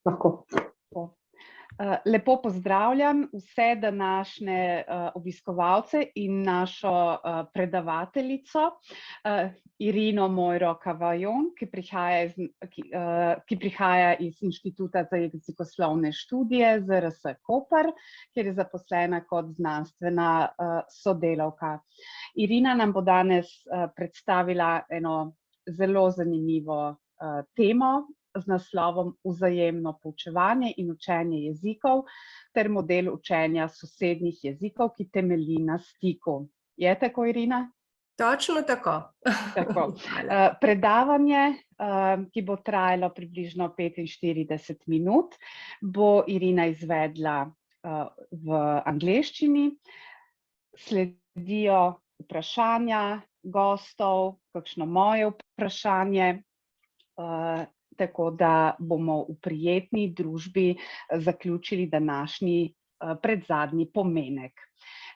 Lahko. Lepo pozdravljam vse današnje obiskovalce in našo predavateljico Irino Moiro Cavaion, ki prihaja iz Inštituta za jezikoslovne študije ZRS Koper, kjer je zaposlena kot znanstvena sodelavka. Irina nam bo danes predstavila eno zelo zanimivo temo z naslovom Vzajemno poučevanje in učenje jezikov ter model učenja sosednjih jezikov, ki temelji na stiku. Je tako, Irina? Točno tako. Predavanje, ki bo trajalo približno 45 minut, bo Irina izvedla v angleščini. Sledijo vprašanja gostov, kakšno moje vprašanje, tako da bomo v prijetni družbi zaključili današnji predzadnji pomenek.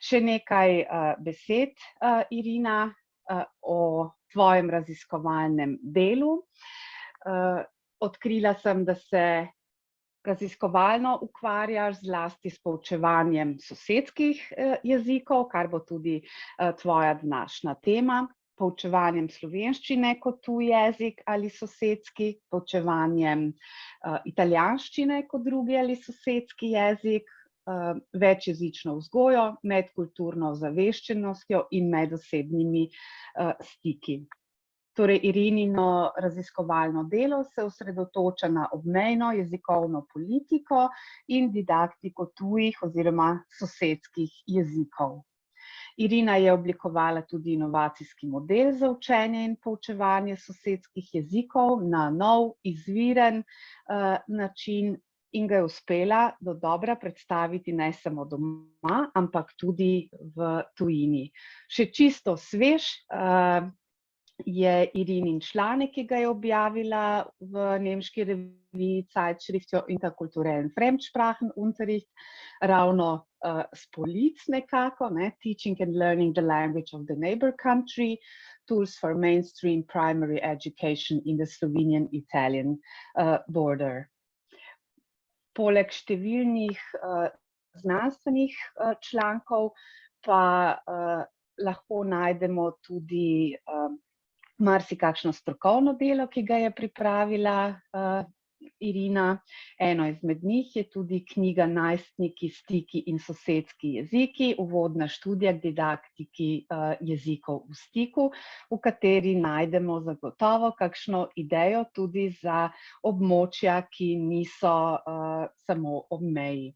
Še nekaj besed, Irina, o tvojem raziskovalnem delu. Odkrila sem, da se raziskovalno ukvarjaš zlasti s poučevanjem sosedskih jezikov, kar bo tudi tvoja današnja tema. Poučevanjem slovenščine kot tuji jezik ali sosedski, poučevanjem italijanščine kot drugi ali sosedski jezik, večjezično vzgojo, medkulturno ozaveščenostjo in medosebnimi stiki. Torej, Irinino raziskovalno delo se osredotoča na obmejno jezikovno politiko in didaktiko tujih oziroma sosedskih jezikov. Irina je oblikovala tudi inovacijski model za učenje in poučevanje sosedskih jezikov na nov, izviren način in ga je uspela dodobra predstaviti ne samo doma, ampak tudi v tujini. Še čisto svež je Irinin članek, ki ga je objavila v nemški reviji Zeitschrift Interkulturellen Fremdsprachenunterricht, ravno s polic nekako, Teaching and Learning the Language of the Neighbor Country, Tools for Mainstream Primary Education in the Slovenian-Italian Border. Poleg številnih znanstvenih člankov pa lahko najdemo tudi marsikakšno strokovno delo, ki ga je pripravila Irina. Eno izmed njih je tudi knjiga Najstniki, stiki in sosedski jeziki, uvodna študija k didaktiki jezikov v stiku, v kateri najdemo zagotovo kakšno idejo tudi za območja, ki niso samo ob meji.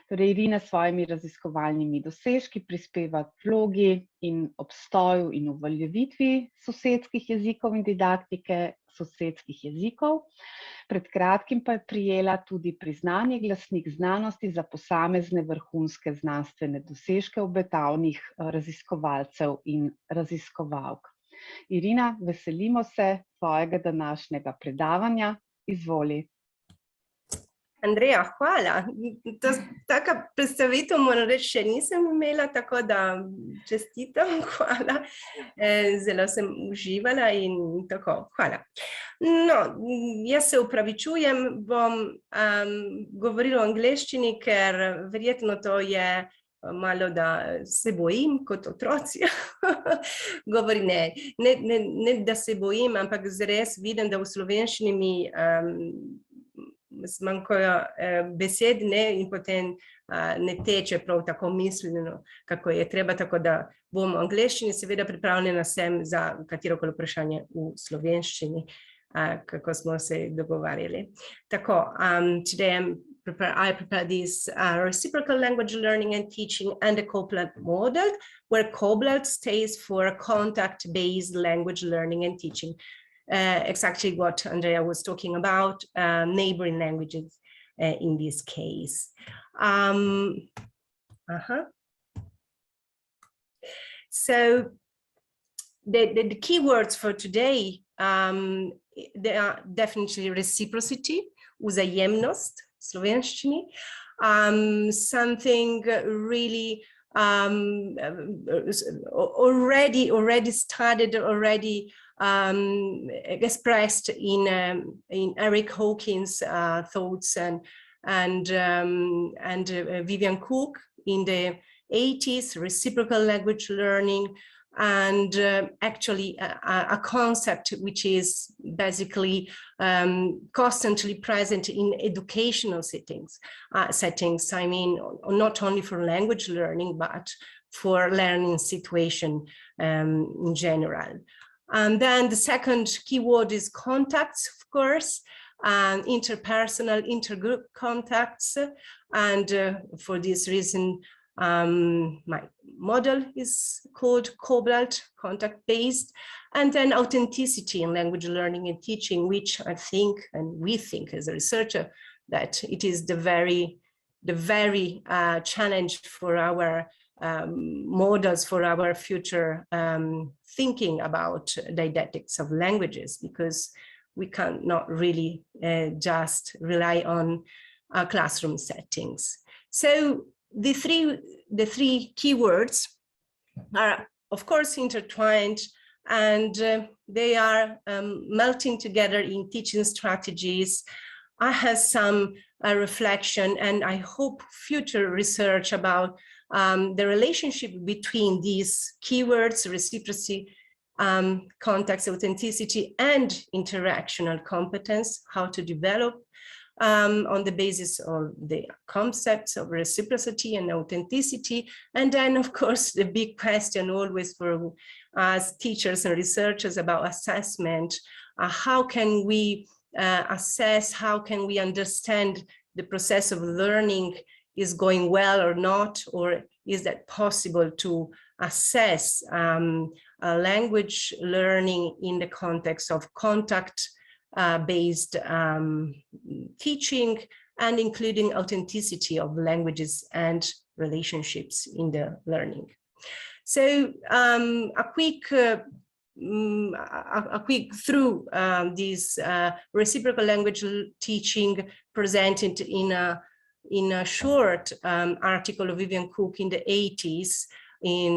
Torej, Irina s svojimi raziskovalnimi dosežki prispeva k vlogi in obstoju in uveljavitvi sosedskih jezikov in didaktike sosedskih jezikov. Pred kratkim pa je prejela tudi priznanje glasnik znanosti za posamezne vrhunske znanstvene dosežke obetavnih raziskovalcev in raziskovalk. Irina, veselimo se tvojega današnjega predavanja. Izvoli. Andreja, hvala. Taka predstavitev, moram reči, še nisem imela, tako da čestitam, hvala. Zelo sem uživala in tako, hvala. No, jaz se opravičujem, bom govorila o angleščini, ker verjetno to je malo, da se bojim kot otroci. Govori ne, da se bojim, ampak zares vidim, da v slovenščini mi zmanjkajo besed in potem ne teče prav tako misleno, kako je treba, tako da bom v angleščini seveda pripravljena sem za katerokoli vprašanje v slovenščini, kako smo se dogovarjali. Tako, today I prepared this reciprocal language learning and teaching and a Copeland model, where Copeland stays for a contact-based language learning and teaching. Exactly what Andrea was talking about, neighboring languages in this case. So the key words for today, they are definitely reciprocity, vzajemnost, slovenščini, something really already started expressed in Eric Hawkins' thoughts and Vivian Cook in the 80s, reciprocal language learning, and actually a concept which is basically constantly present in educational settings. I mean, not only for language learning, but for learning situation in general. And then the second keyword is contacts, of course, and interpersonal, intergroup contacts. And for this reason, my model is called Cobalt, contact-based. And then authenticity in language learning and teaching, which I think, and we think as a researcher, that it is the very challenge for our models for our future thinking about didactics of languages, because we cannot really just rely on classroom settings. So the three keywords are, of course, intertwined, and they are melting together in teaching strategies. I have some reflection, and I hope future research about the relationship between these keywords, reciprocity, context, authenticity, and interactional competence, how to develop on the basis of the concepts of reciprocity and authenticity. And then, of course, the big question always for us teachers and researchers about assessment, how can we assess, how can we understand the process of learning is going well or not, or is that possible to assess language learning in the context of contact-based teaching, and including authenticity of languages and relationships in the learning. So a quick through this reciprocal language teaching presented in a short article of Vivian Cook in the 80s,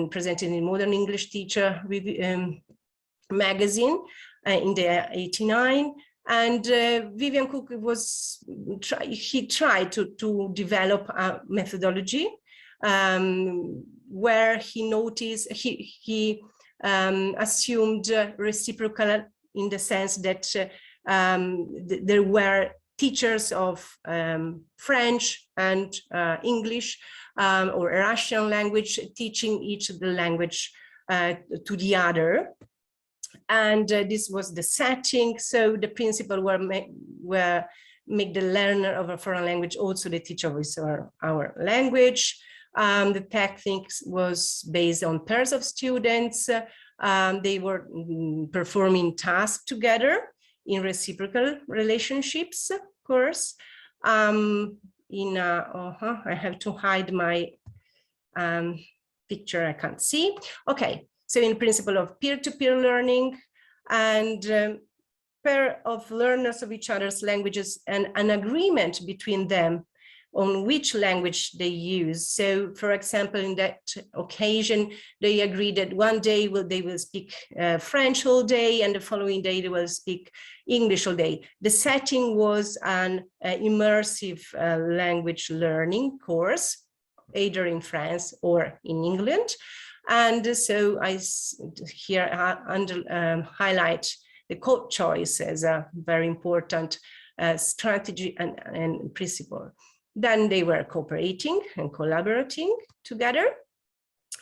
presented in Modern English Teacher magazine in the 89. And Vivian Cook tried to develop a methodology where he noticed, he assumed reciprocal in the sense that there were teachers of French and English or Russian language teaching each of the language to the other. And this was the setting. So the principle were make the learner of a foreign language also the teacher of our language. The techniques was based on pairs of students. They were performing tasks together in reciprocal relationships, of course. I have to hide my picture, I can't see. Okay, so in principle of peer-to-peer learning, and pair of learners of each other's languages, and an agreement between them on which language they use. So, for example, in that occasion, they agreed that one day they will speak French all day, and the following day they will speak English all day. The setting was an immersive language learning course, either in France or in England. And so I here highlight the code choice as a very important strategy and principle. Then they were cooperating and collaborating together.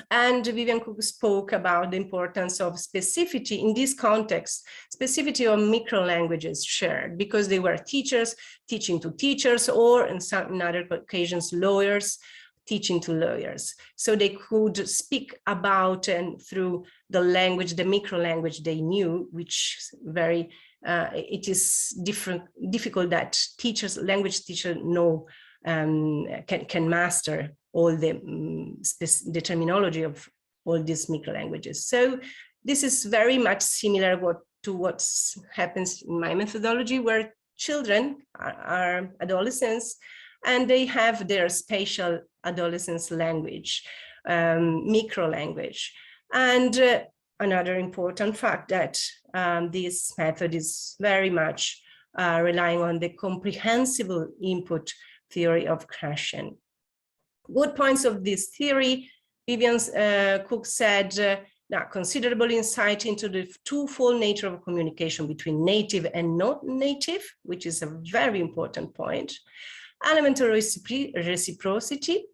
And Vivian Cook spoke about the importance of specificity in this context, specificity of micro languages shared, because they were teachers teaching to teachers, or in other occasions, lawyers teaching to lawyers. So they could speak about and through the language, the micro language they knew, which very, it is difficult that teachers, language teachers know, can master all the terminology of all these micro languages. So this is very much similar to what happens in my methodology, where children are adolescents, and they have their spatial adolescence language, micro language. And another important fact that this method is very much relying on the comprehensible input theory of Krashen. Good points of this theory, Vivian Cook said, that considerable insight into the twofold nature of communication between native and not native, which is a very important point. Elementary reciprocity.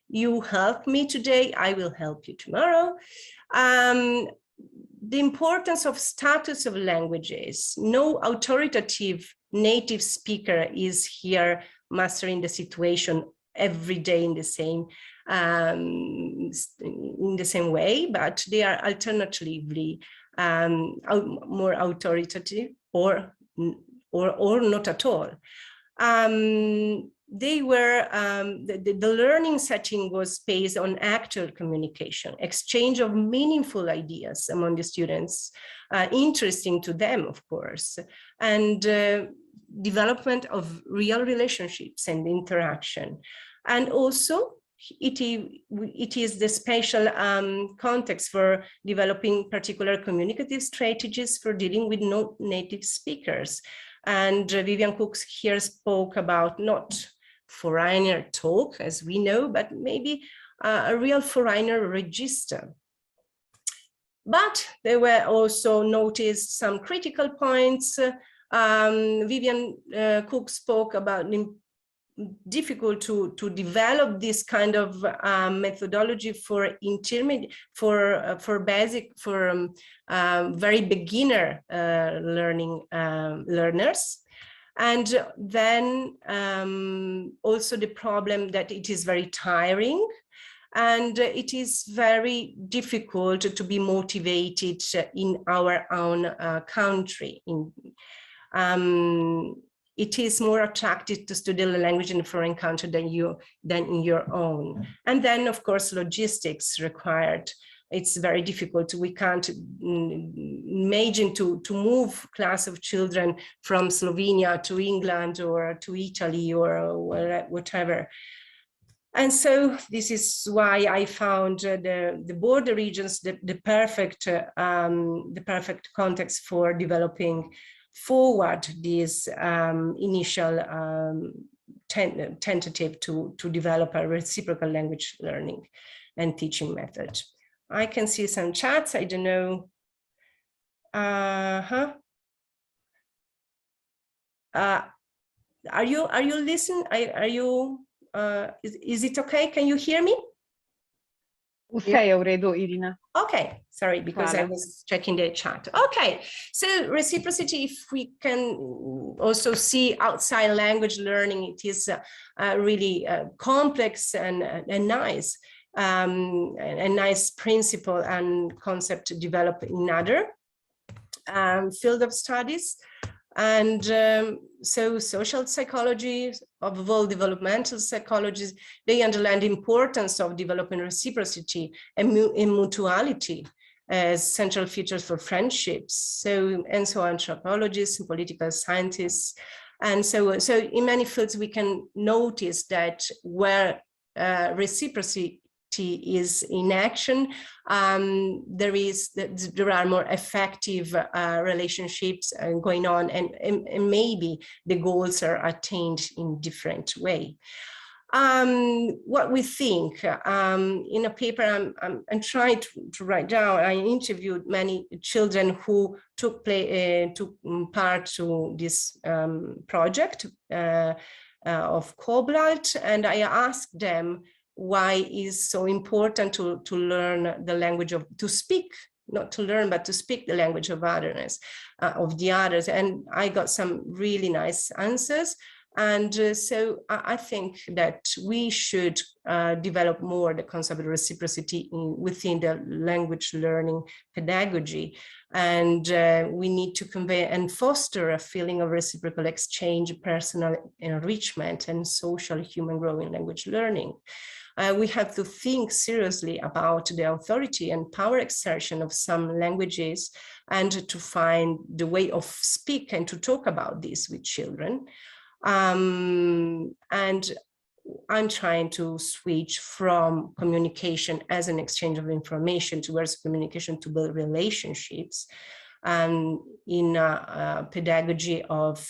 You help me today, I will help you tomorrow. The importance of status of languages. No authoritative native speaker is here mastering the situation every day in the same way, but they are alternatively more authoritative or not at all. They were, the learning setting was based on actual communication, exchange of meaningful ideas among the students, interesting to them, of course, and development of real relationships and interaction. And also, it is the special context for developing particular communicative strategies for dealing with non-native speakers. And Vivian Cook here spoke about not foreigner talk, as we know, but maybe a real foreigner register. But there were also noticed some critical points. Vivian Cook spoke about difficult to develop this kind of methodology for intermediate, for basic, for very beginner learners. And then also the problem that it is very tiring and it is very difficult to be motivated in our own country. It is more attractive to study the language in a foreign country than in your own. And then, of course, logistics required. It's very difficult. We can't imagine to move class of children from Slovenia to England or to Italy or whatever. And so this is why I found the border regions the perfect context for developing forward this initial tentative to develop a reciprocal language learning and teaching method. I can see some chats. I don't know. Are you listening? Are you? Is it okay? Can you hear me? Vse je v redu, Irina. Okay, sorry, because I was checking the chat. Okay, so reciprocity, if we can also see outside language learning, it is really complex and nice. A nice principle and concept to develop in other field of studies. And so social psychology, above all developmental psychologies, they underline the importance of developing reciprocity and mutuality as central features for friendships. So, and so anthropologists and political scientists. And so in many fields, we can notice that where reciprocity is in action, there are more effective relationships going on, and maybe the goals are attained in different way. What we think in a paper I'm trying to write down, I interviewed many children who took part to this project of Cobalt, and I asked them why is so important to learn the language of, to speak, not to learn, but to speak the language of otherness, of the others. And I got some really nice answers. And so I think that we should develop more the concept of reciprocity within the language learning pedagogy. And we need to convey and foster a feeling of reciprocal exchange, personal enrichment, and social human growth in language learning. We have to think seriously about the authority and power exertion of some languages and to find the way of speak and to talk about this with children. And I'm trying to switch from communication as an exchange of information towards communication to build relationships, in pedagogy of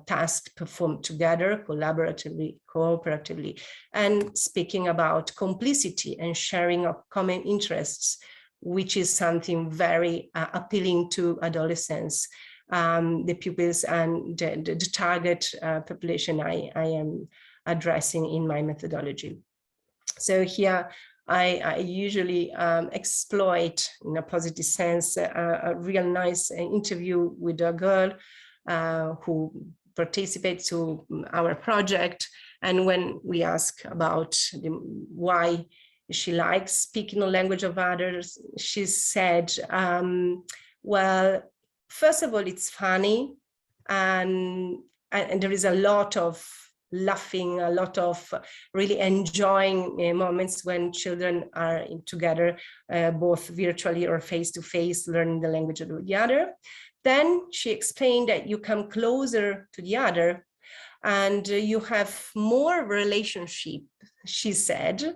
tasks performed together, collaboratively, cooperatively, and speaking about complicity and sharing of common interests, which is something very appealing to adolescents, the pupils and the target population I am addressing in my methodology. So here I usually exploit, in a positive sense, a real nice interview with a girl who participates to our project. And when we ask about why she likes speaking the language of others, she said, well, first of all, it's funny, and there is a lot of laughing, a lot of really enjoying moments when children are together, both virtually or face-to-face, learning the language of the other. Then she explained that you come closer to the other and you have more relationship, she said.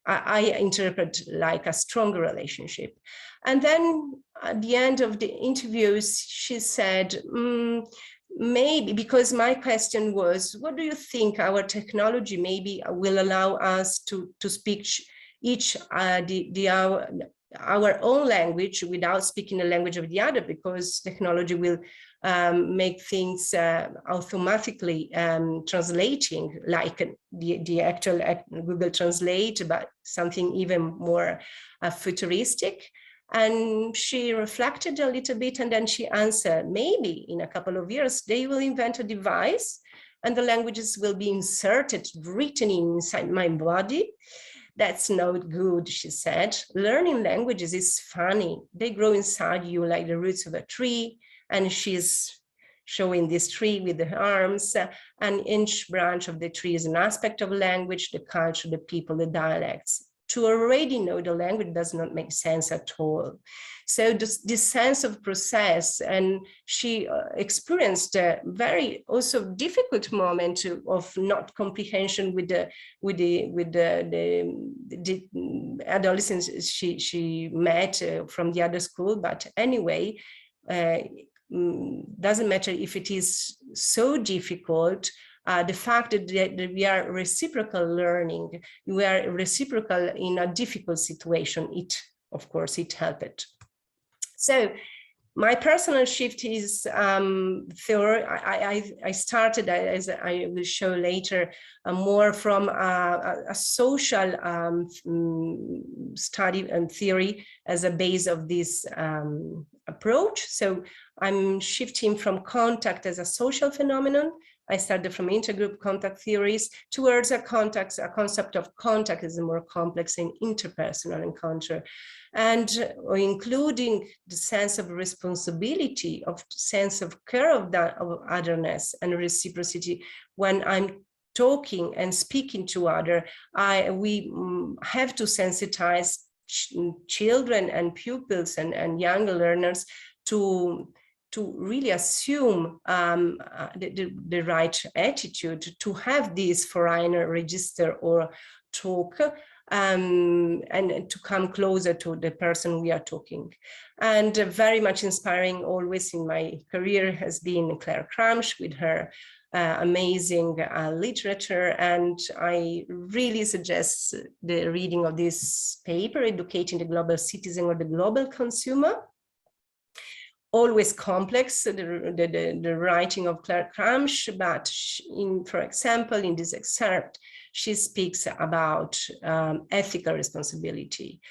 I interpret like a stronger relationship. And then at the end of the interviews, she said, maybe, because my question was, what do you think our technology maybe will allow us to speak each our own language without speaking the language of the other, because technology will make things automatically translating, like the actual Google Translate, but something even more futuristic. And she reflected a little bit, and then she answered, maybe in a couple of years, they will invent a device and the languages will be inserted, written inside my body. That's not good, she said. Learning languages is funny. They grow inside you like the roots of a tree. And she's showing this tree with the arms, and each branch of the tree is an aspect of language, the culture, the people, the dialects. To already know the language does not make sense at all. So this sense of process, and she experienced a very also difficult moment of not comprehension with the adolescents she met from the other school. But anyway, doesn't matter if it is so difficult. The fact that we are reciprocal learning, we are reciprocal in a difficult situation, of course, it helped. So my personal shift is I started, as I will show later, more from a social study and theory as a base of this approach. So I'm shifting from contact as a social phenomenon. I started from intergroup contact theories towards a concept of contact as a more complex and interpersonal encounter, and including the sense of responsibility, of sense of care of otherness and reciprocity. When I'm talking and speaking to others, we have to sensitize children and pupils and young learners to really assume the right attitude, to have this foreigner register or talk, and to come closer to the person we are talking. And very much inspiring always in my career has been Claire Cramsch with her amazing literature. And I really suggest the reading of this paper, Educating the Global Citizen or the Global Consumer. Always complex, the writing of Claire Cramsch, but for example, in this excerpt, she speaks about ethical responsibility.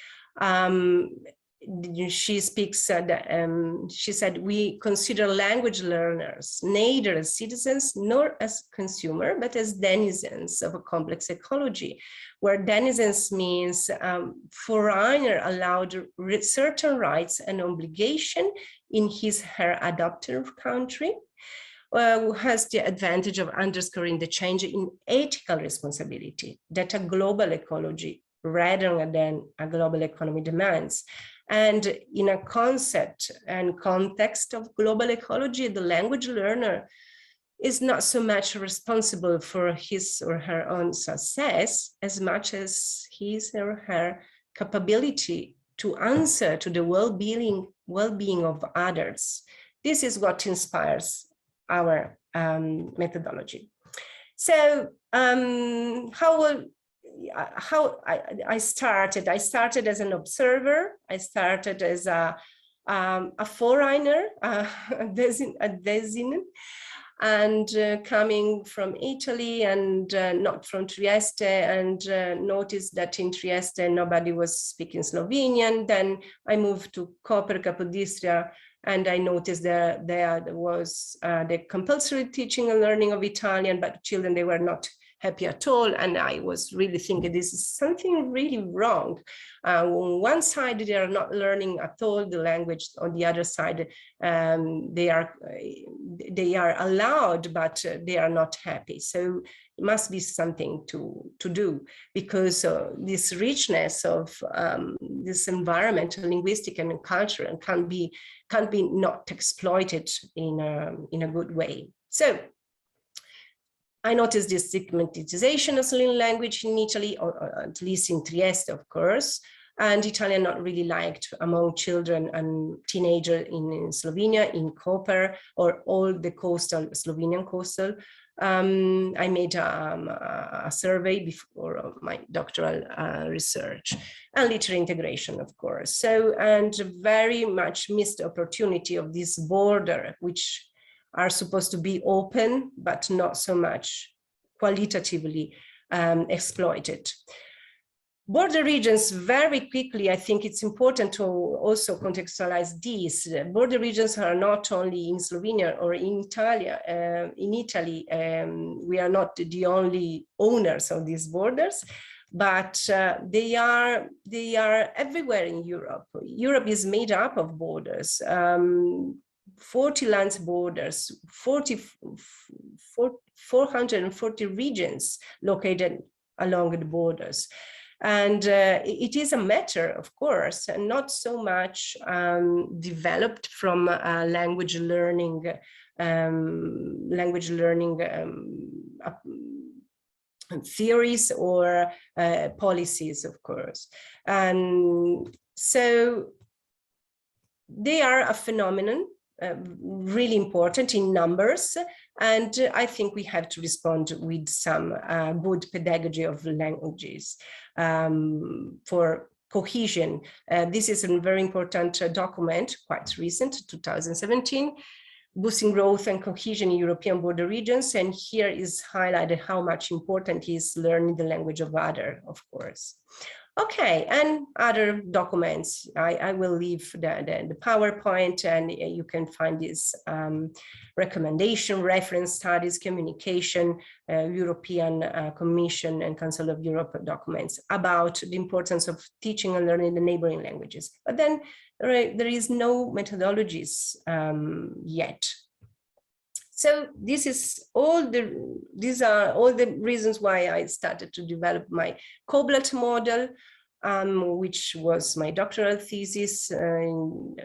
She speaks, she said, we consider language learners neither as citizens nor as consumer, but as denizens of a complex ecology, where denizens means foreigner allowed certain rights and obligation in her adoptive country, who has the advantage of underscoring the change in ethical responsibility that a global ecology rather than a global economy demands. And in a concept and context of global ecology, the language learner is not so much responsible for his or her own success as much as his or her capability to answer to the well-being of others. This is what inspires our methodology. So how I started as an observer. I started as a foreigner, a design, and coming from Italy and not from Trieste, and noticed that in Trieste nobody was speaking Slovenian. Then I moved to Koper, Capodistria, and I noticed that there was the compulsory teaching and learning of Italian, but children, they were not happy at all. And I was really thinking this is something really wrong. On one side, they are not learning at all the language. On the other side, they are allowed, but they are not happy. So it must be something to do, because this richness of this environmental, linguistic, and cultural can't be not exploited in a good way. So I noticed this stigmatization of Slovenian language in Italy, or at least in Trieste, of course, and Italian not really liked among children and teenagers in Slovenia, in Koper, or all the coastal, Slovenian coastal. I made a survey before my doctoral research, and literary integration, of course. So, and very much missed the opportunity of this border, which are supposed to be open, but not so much qualitatively exploited. Border regions, very quickly, I think it's important to also contextualize these. Border regions are not only in Slovenia or in Italy. We are not the only owners of these borders, but they are everywhere in Europe. Europe is made up of borders. 40 lands borders, 440 regions located along the borders. And it is a matter, of course, not so much developed from language learning theories or policies, of course. And so they are a phenomenon, really important in numbers, and I think we have to respond with some good pedagogy of languages for cohesion. This is a very important document, quite recent, 2017, boosting growth and cohesion in European border regions, and here is highlighted how much important is learning the language of other, of course. Okay, and other documents. I will leave the PowerPoint, and you can find this recommendation, reference studies, communication, European Commission and Council of Europe documents about the importance of teaching and learning the neighboring languages. But then there is no methodologies yet. So these are all the reasons why I started to develop my Koblet model, which was my doctoral thesis in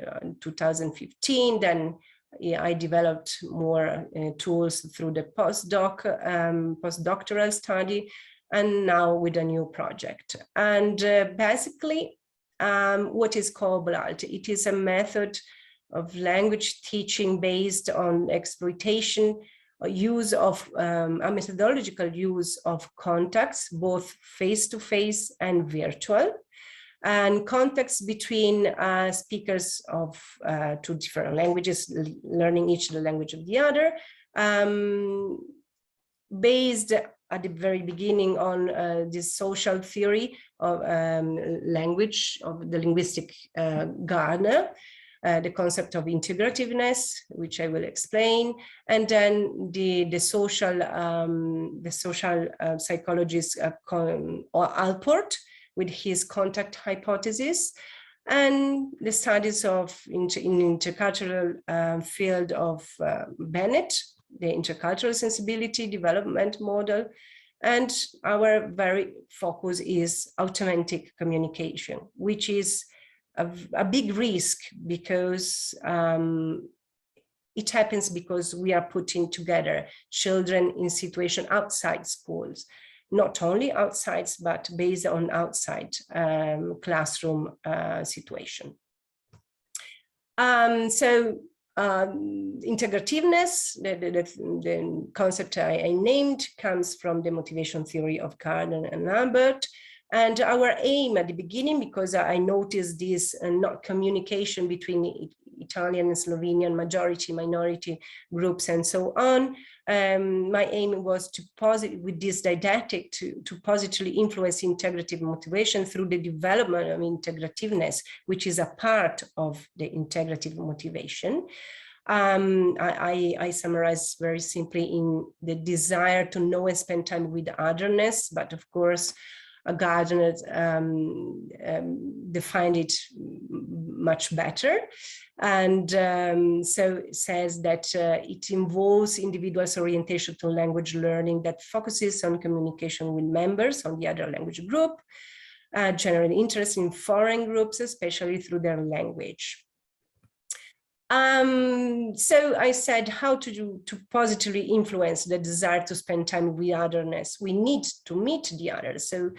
2015. Then I developed more tools through the postdoctoral study, and now with a new project. And basically, what is Koblet? It is a method of language teaching based on exploitation, use of a methodological use of contacts, both face-to-face and virtual, and contacts between speakers of two different languages, learning each the language of the other, based at the very beginning on this social theory of language, of the linguistic Gardner, the concept of integrativeness, which I will explain, and then the social psychologist Alport with his contact hypothesis, and the studies of in intercultural field of Bennett, the intercultural sensibility development model, and our very focus is automatic communication, which is a big risk, because It happens because we are putting together children in situation outside schools, not only outside, but based on outside classroom situation. Integrativeness, the concept I named, comes from the motivation theory of Gardner and Albert. And our aim at the beginning, because I noticed this not communication between Italian and Slovenian majority, minority groups, and so on, my aim was to with this didactic to positively influence integrative motivation through the development of integrativeness, which is a part of the integrative motivation. I summarize very simply in the desire to know and spend time with otherness, but of course, Gardner defined it much better, and so it says that it involves individuals' orientation to language learning that focuses on communication with members on the other language group, general interest in foreign groups, especially through their language. So I said how to positively influence the desire to spend time with otherness. We need to meet the others. So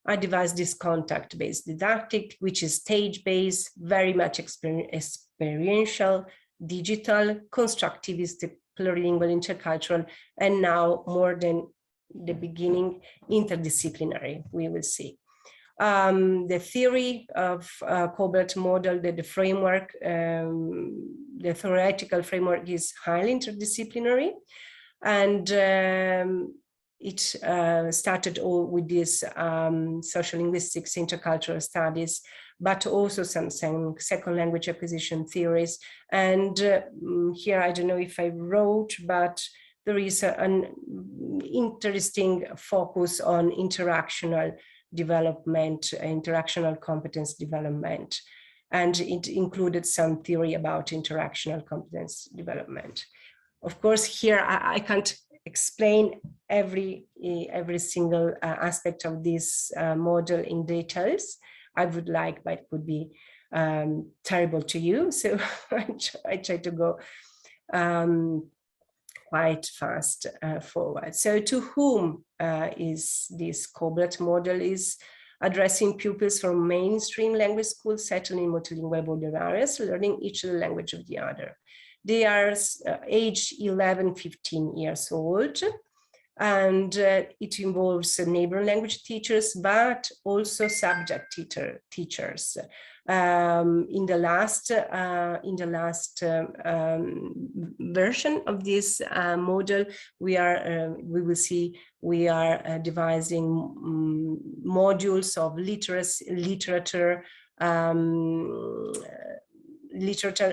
I devised this contact-based didactic, which is stage-based, very much experiential, digital, constructivistic, plurilingual, intercultural, and now more than the beginning, interdisciplinary, we will see. The theory of Koper model, the framework, the theoretical framework is highly interdisciplinary, and it started all with this social linguistics, intercultural studies, but also some second language acquisition theories. And here, I don't know if I wrote, but there is an interesting focus on interactional development, interactional competence development, and it included some theory about interactional competence development. Of course, here I can't explain every single aspect of this model in details. I would like, but it would be terrible to you, so I try to go quite fast forward. So to whom is this Koper model? Is addressing pupils from mainstream language schools settled in multilingual border areas, learning each the language of the other. They are aged 11, 15 years old, and it involves neighbor language teachers, but also subject teachers. In the last version of this model, we will see we are devising modules of literature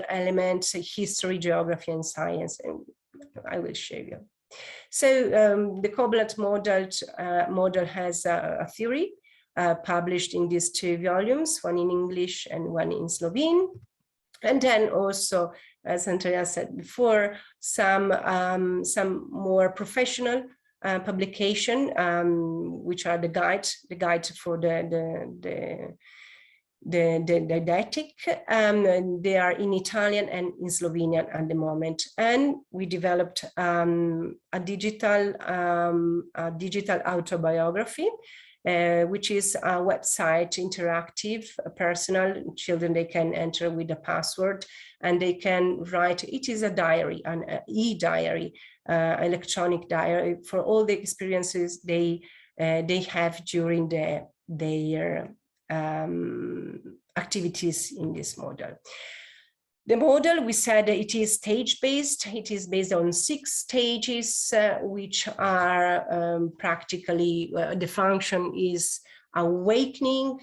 elements, history, geography, and science, and I will show you. So the Koper model has a theory published in these 2 volumes, one in English and one in Slovene. And then also, as Andrea said before, some more professional publication, which are the guide for the didactic. They are in Italian and in Slovenian at the moment. And we developed a digital autobiography, which is a website, interactive, personal. Children, they can enter with a password and they can write. It is a diary, an e-diary, electronic diary for all the experiences they have during their activities in this model. The model, we said it is stage-based. It is based on 6 stages, which are practically, the function is awakening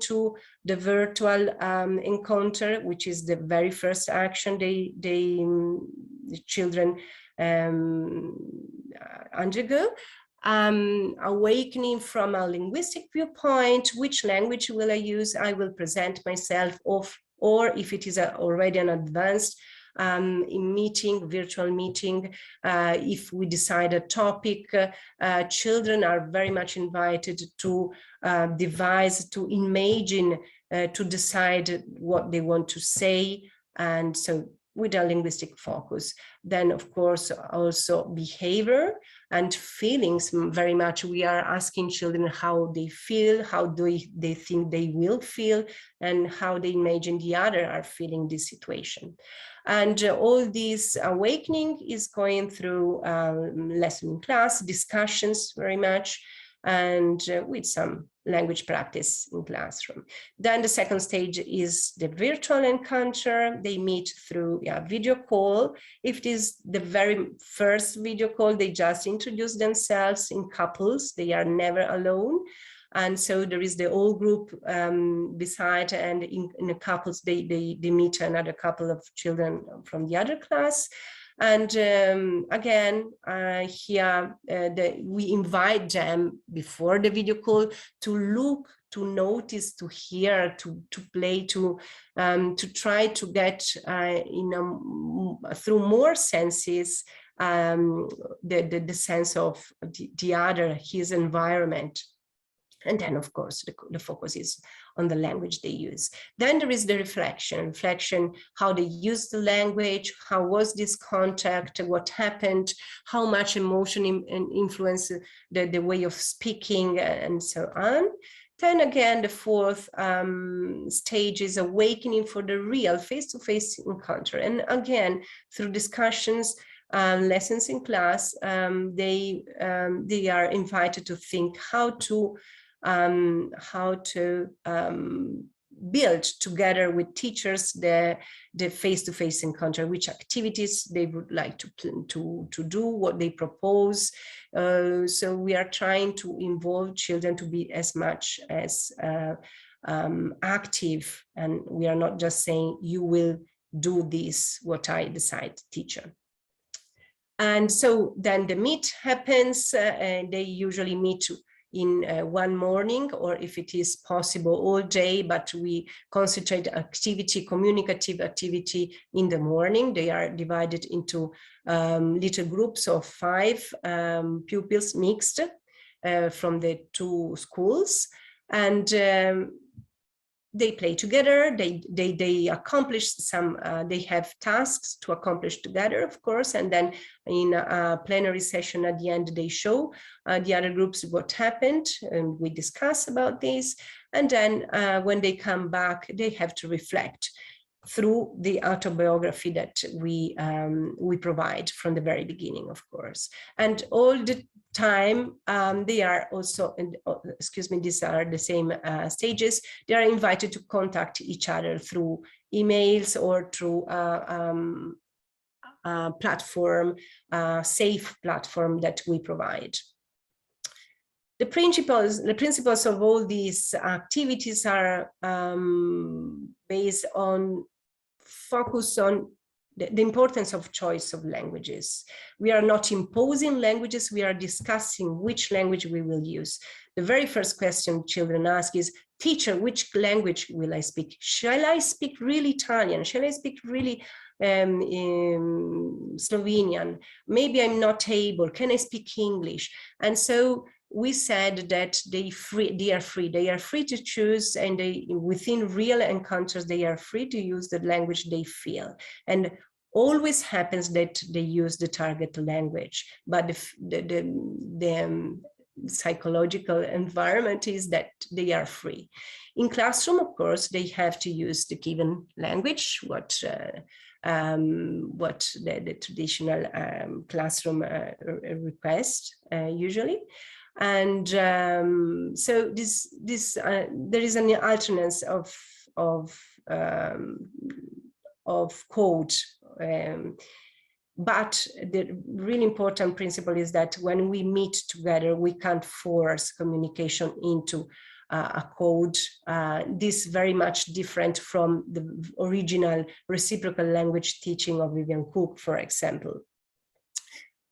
to the virtual encounter, which is the very first action the children undergo. Awakening from a linguistic viewpoint, which language will I use? I will present myself, or if it is already an advanced virtual meeting, if we decide a topic, children are very much invited to devise, to imagine, to decide what they want to say. And so with a linguistic focus. Then, of course, also behavior and feelings very much. We are asking children how they feel, how do they think they will feel, and how they imagine the other are feeling this situation. And all this awakening is going through lesson in class, discussions very much, and with some language practice in classroom. Then the second stage is the virtual encounter. They meet through video call. If it is the very first video call, they just introduce themselves in couples. They are never alone. And so there is the whole group beside, and in the couples, they meet another couple of children from the other class. And again, here we invite them before the video call to look, to notice, to hear, to play, to try to get through more senses the sense of the other, his environment. And then, of course, the focus is on the language they use. Then there is the reflection, how they use the language, how was this contact, what happened, how much emotion influenced the way of speaking, and so on. Then again, the fourth stage is awakening for the real face-to-face encounter. And again, through discussions, lessons in class, they are invited to think how to build together with teachers the face-to-face encounter, which activities they would like to do, what they propose. So we are trying to involve children to be as much as active, and we are not just saying you will do this, what I decide, teacher. And so then the meet happens, and they usually meet in one morning, or if it is possible all day, but we concentrate activity, communicative activity in the morning. They are divided into little groups of 5 pupils mixed from the 2 schools, and they play together, they accomplish some, they have tasks to accomplish together, of course, and then in a plenary session at the end, they show the other groups what happened, and we discuss about this. And then when they come back, they have to reflect through the autobiography that we provide from the very beginning, of course. And all the time, they are also, these are the same stages. They are invited to contact each other through emails or through a platform, safe platform that we provide. The principles of all these activities are based on focus on the importance of choice of languages. We are not imposing languages, we are discussing which language we will use. The very first question children ask is, teacher, which language will I speak? Shall I speak really Italian? Shall I speak really Slovenian? Maybe I'm not able, can I speak English? And so we said that they are free to choose, and within real encounters, they are free to use the language they feel. And always happens that they use the target language, but the psychological environment is that they are free. In classroom, of course, they have to use the given language, what the traditional classroom request usually. And so there is an alternance of code, but the really important principle is that when we meet together, we can't force communication into a code. This is very much different from the original reciprocal language teaching of Vivian Cook, for example.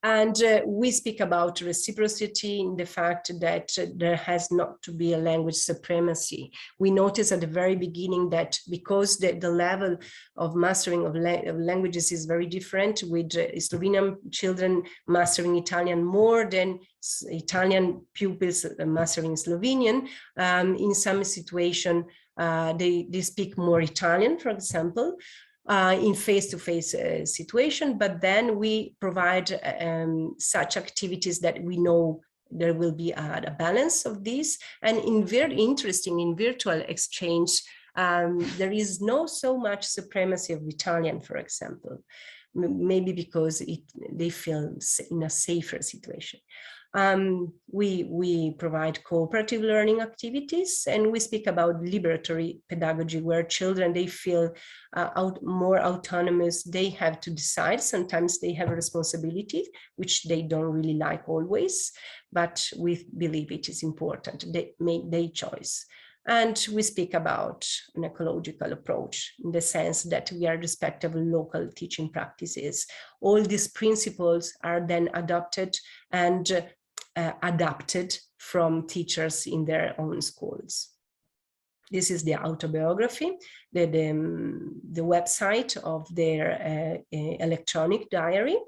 And we speak about reciprocity in the fact that there has not to be a language supremacy. We notice at the very beginning that because the level of mastering of languages is very different, with Slovenian children mastering Italian more than Italian pupils mastering Slovenian. In some situation, they speak more Italian, for example. in face-to-face situation, but then we provide such activities that we know there will be a balance of this. And in very interesting, in virtual exchange, there is no so much supremacy of Italian, for example, maybe because they feel in a safer situation. We provide cooperative learning activities, and we speak about liberatory pedagogy, where children, they feel more autonomous. They have to decide. Sometimes they have a responsibility, which they don't really like always, but we believe it is important. They make their choice. And we speak about an ecological approach, in the sense that we are respectful of local teaching practices. All these principles are then adopted and adapted from teachers in their own schools. This is the autobiography, the website of their electronic diary,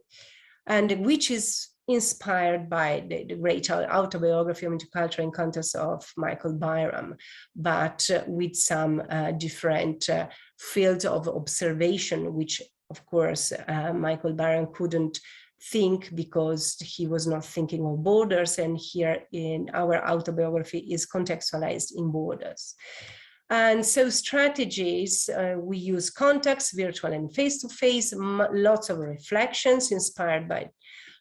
and which is inspired by the great autobiography of intercultural encounters of Michael Byram, but with some different fields of observation, which of course Michael Byram couldn't think because he was not thinking of borders, and here in our autobiography is contextualized in borders. And so strategies, we use context, virtual and face-to-face, lots of reflections inspired by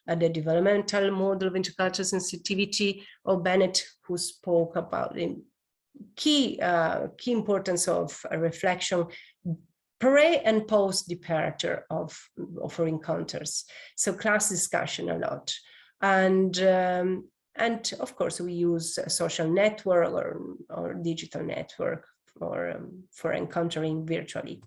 the developmental model of intercultural sensitivity of Bennett, who spoke about the key importance of a reflection pre and post departure of our encounters. So class discussion a lot. And of course, we use a social network or digital network for encountering virtually.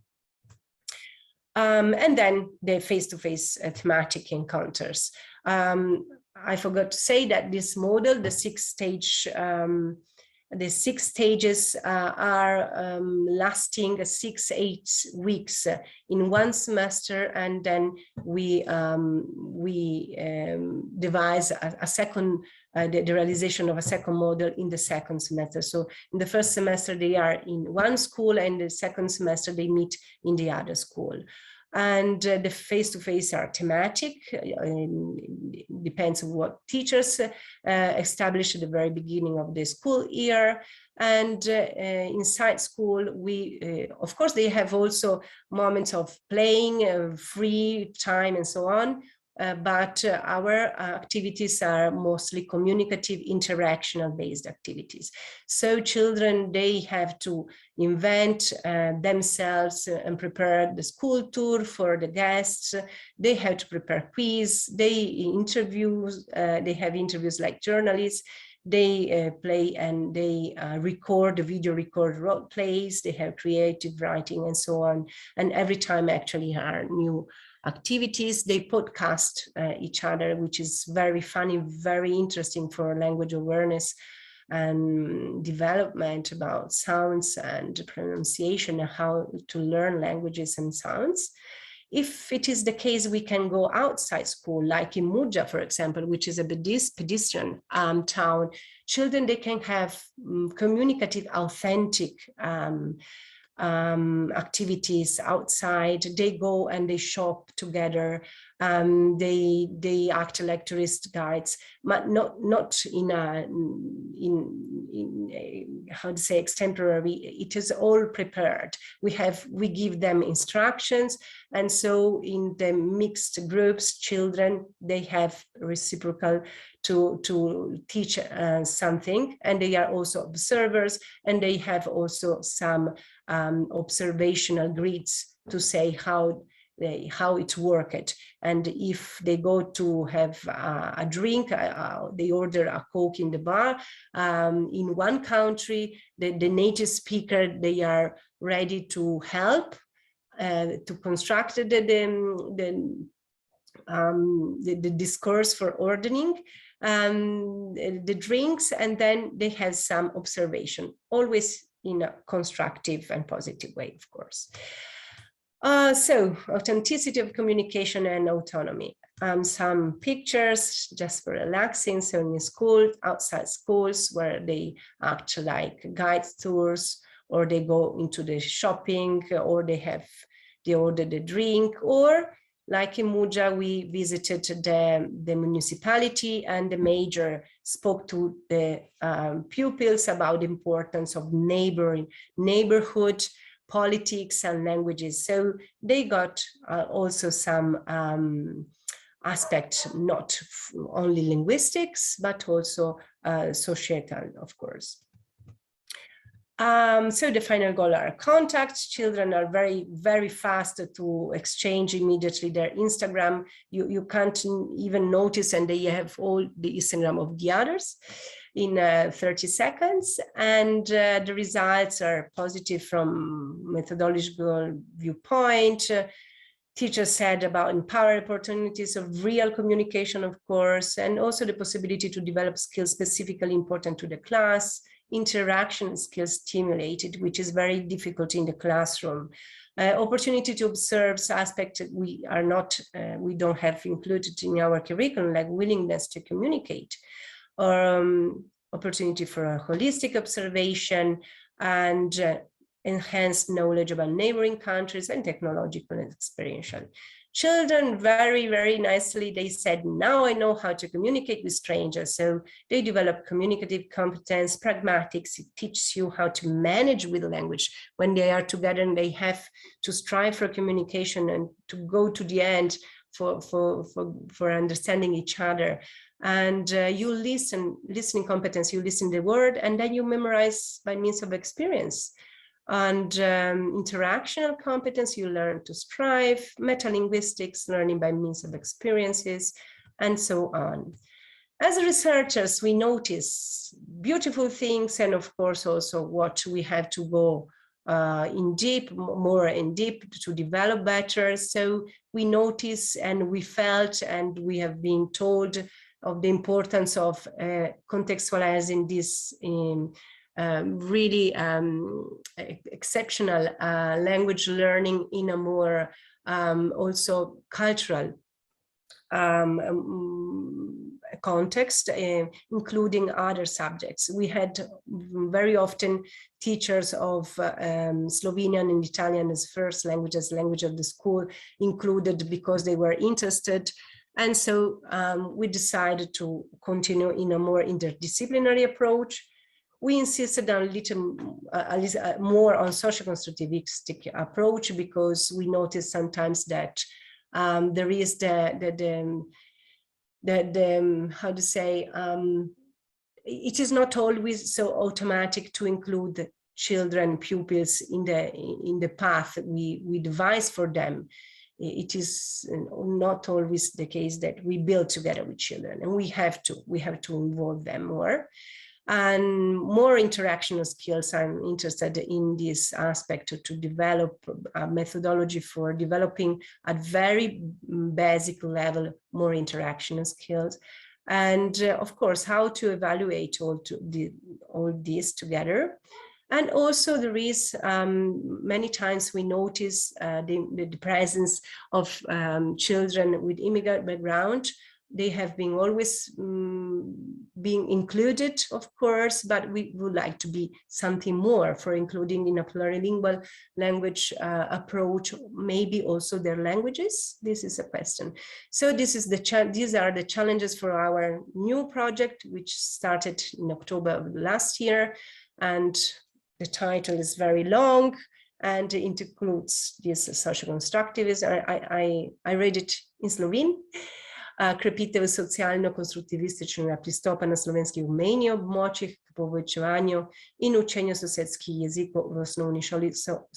And then the face-to-face thematic encounters. I forgot to say that this model, the six stages are lasting 6-8 weeks in one semester, and then we devise a second, the realization of a second model in the second semester. So in the first semester they are in one school, and the second semester they meet in the other school. And the face-to-face are thematic, depends on what teachers established at the very beginning of the school year. And inside school, we, of course, they have also moments of playing, free time and so on. But our activities are mostly communicative, interactional based activities. So children, they have to invent themselves and prepare the school tour for the guests. They have to prepare quiz, they have interviews like journalists. They play and they record, video record role plays, they have creative writing and so on. And every time actually are new activities. They podcast each other, which is very funny, very interesting for language awareness and development about sounds and pronunciation and how to learn languages and sounds. If it is the case, we can go outside school, like in Muggia, for example, which is a pedestrian town. Children, they can have communicative, authentic activities outside. They go and they shop together. They act like tourist guides, but not in a how to say extemporary. It is all prepared. We give them instructions, and so in the mixed groups, children, they have reciprocal to teach something, and they are also observers, and they have also some observational grids to say how it worked. And if they go to have a drink, they order a Coke in the bar. In one country, the native speaker, they are ready to help to construct the discourse for ordering the drinks, and then they have some observation, always in a constructive and positive way, of course. So authenticity of communication and autonomy. Some pictures just for relaxing. So in school, outside schools, where they act like guide tours, or they go into the shopping, or they have they ordered a drink, or like in Muja, we visited the municipality and the major spoke to the pupils about the importance of neighborhood, politics and languages. So they got also some aspect, not only linguistics, but also societal, of course. So the final goal are contacts. Children are very, very fast to exchange immediately their Instagram. You can't even notice, and they have all the Instagram of the others in 30 seconds. And the results are positive from methodological viewpoint. Teachers said about empower opportunities of real communication, of course, and also the possibility to develop skills specifically important to the class. Interaction skills stimulated, which is very difficult in the classroom. Opportunity to observe aspects we don't have included in our curriculum, like willingness to communicate, opportunity for a holistic observation, and enhanced knowledge about neighboring countries and technological and experiential. Children very, very nicely, they said, now I know how to communicate with strangers. So they develop communicative competence, pragmatics. It teaches you how to manage with language when they are together and they have to strive for communication and to go to the end for understanding each other. And you listening competence, you listen the word and then you memorize by means of experience. And interactional competence, you learn to strive, metalinguistics, learning by means of experiences, and so on. As researchers, we notice beautiful things, and of course also what we have to go more in deep to develop better. So we notice and we felt and we have been told of the importance of contextualizing this in really exceptional language learning in a more also cultural context, including other subjects. We had very often teachers of Slovenian and Italian as first languages, language of the school included because they were interested. And so we decided to continue in a more interdisciplinary approach. We insisted on a little more on social constructivistic approach because we noticed sometimes that there is how to say, it is not always so automatic to include the children, pupils in the path we devise for them. It is not always the case that we build together with children, and we have to involve them more. And more interactional skills, I'm interested in this aspect to develop a methodology for developing at very basic level more interactional skills. And of course, how to evaluate all this together. And also there is, many times we notice the presence of children with immigrant background. They have been always being included, of course, but we would like to be something more for including in a plurilingual language approach, maybe also their languages. This is a question. So these are the challenges for our new project, which started in October of last year. And the title is very long and it includes this social constructivism. I read it in Slovene. Krepitev socialno-konstruktivističnega pristopa na slovenskih obmejnih območjih k poučevanju in učenju sosedskih jezikov v osnovni šoli so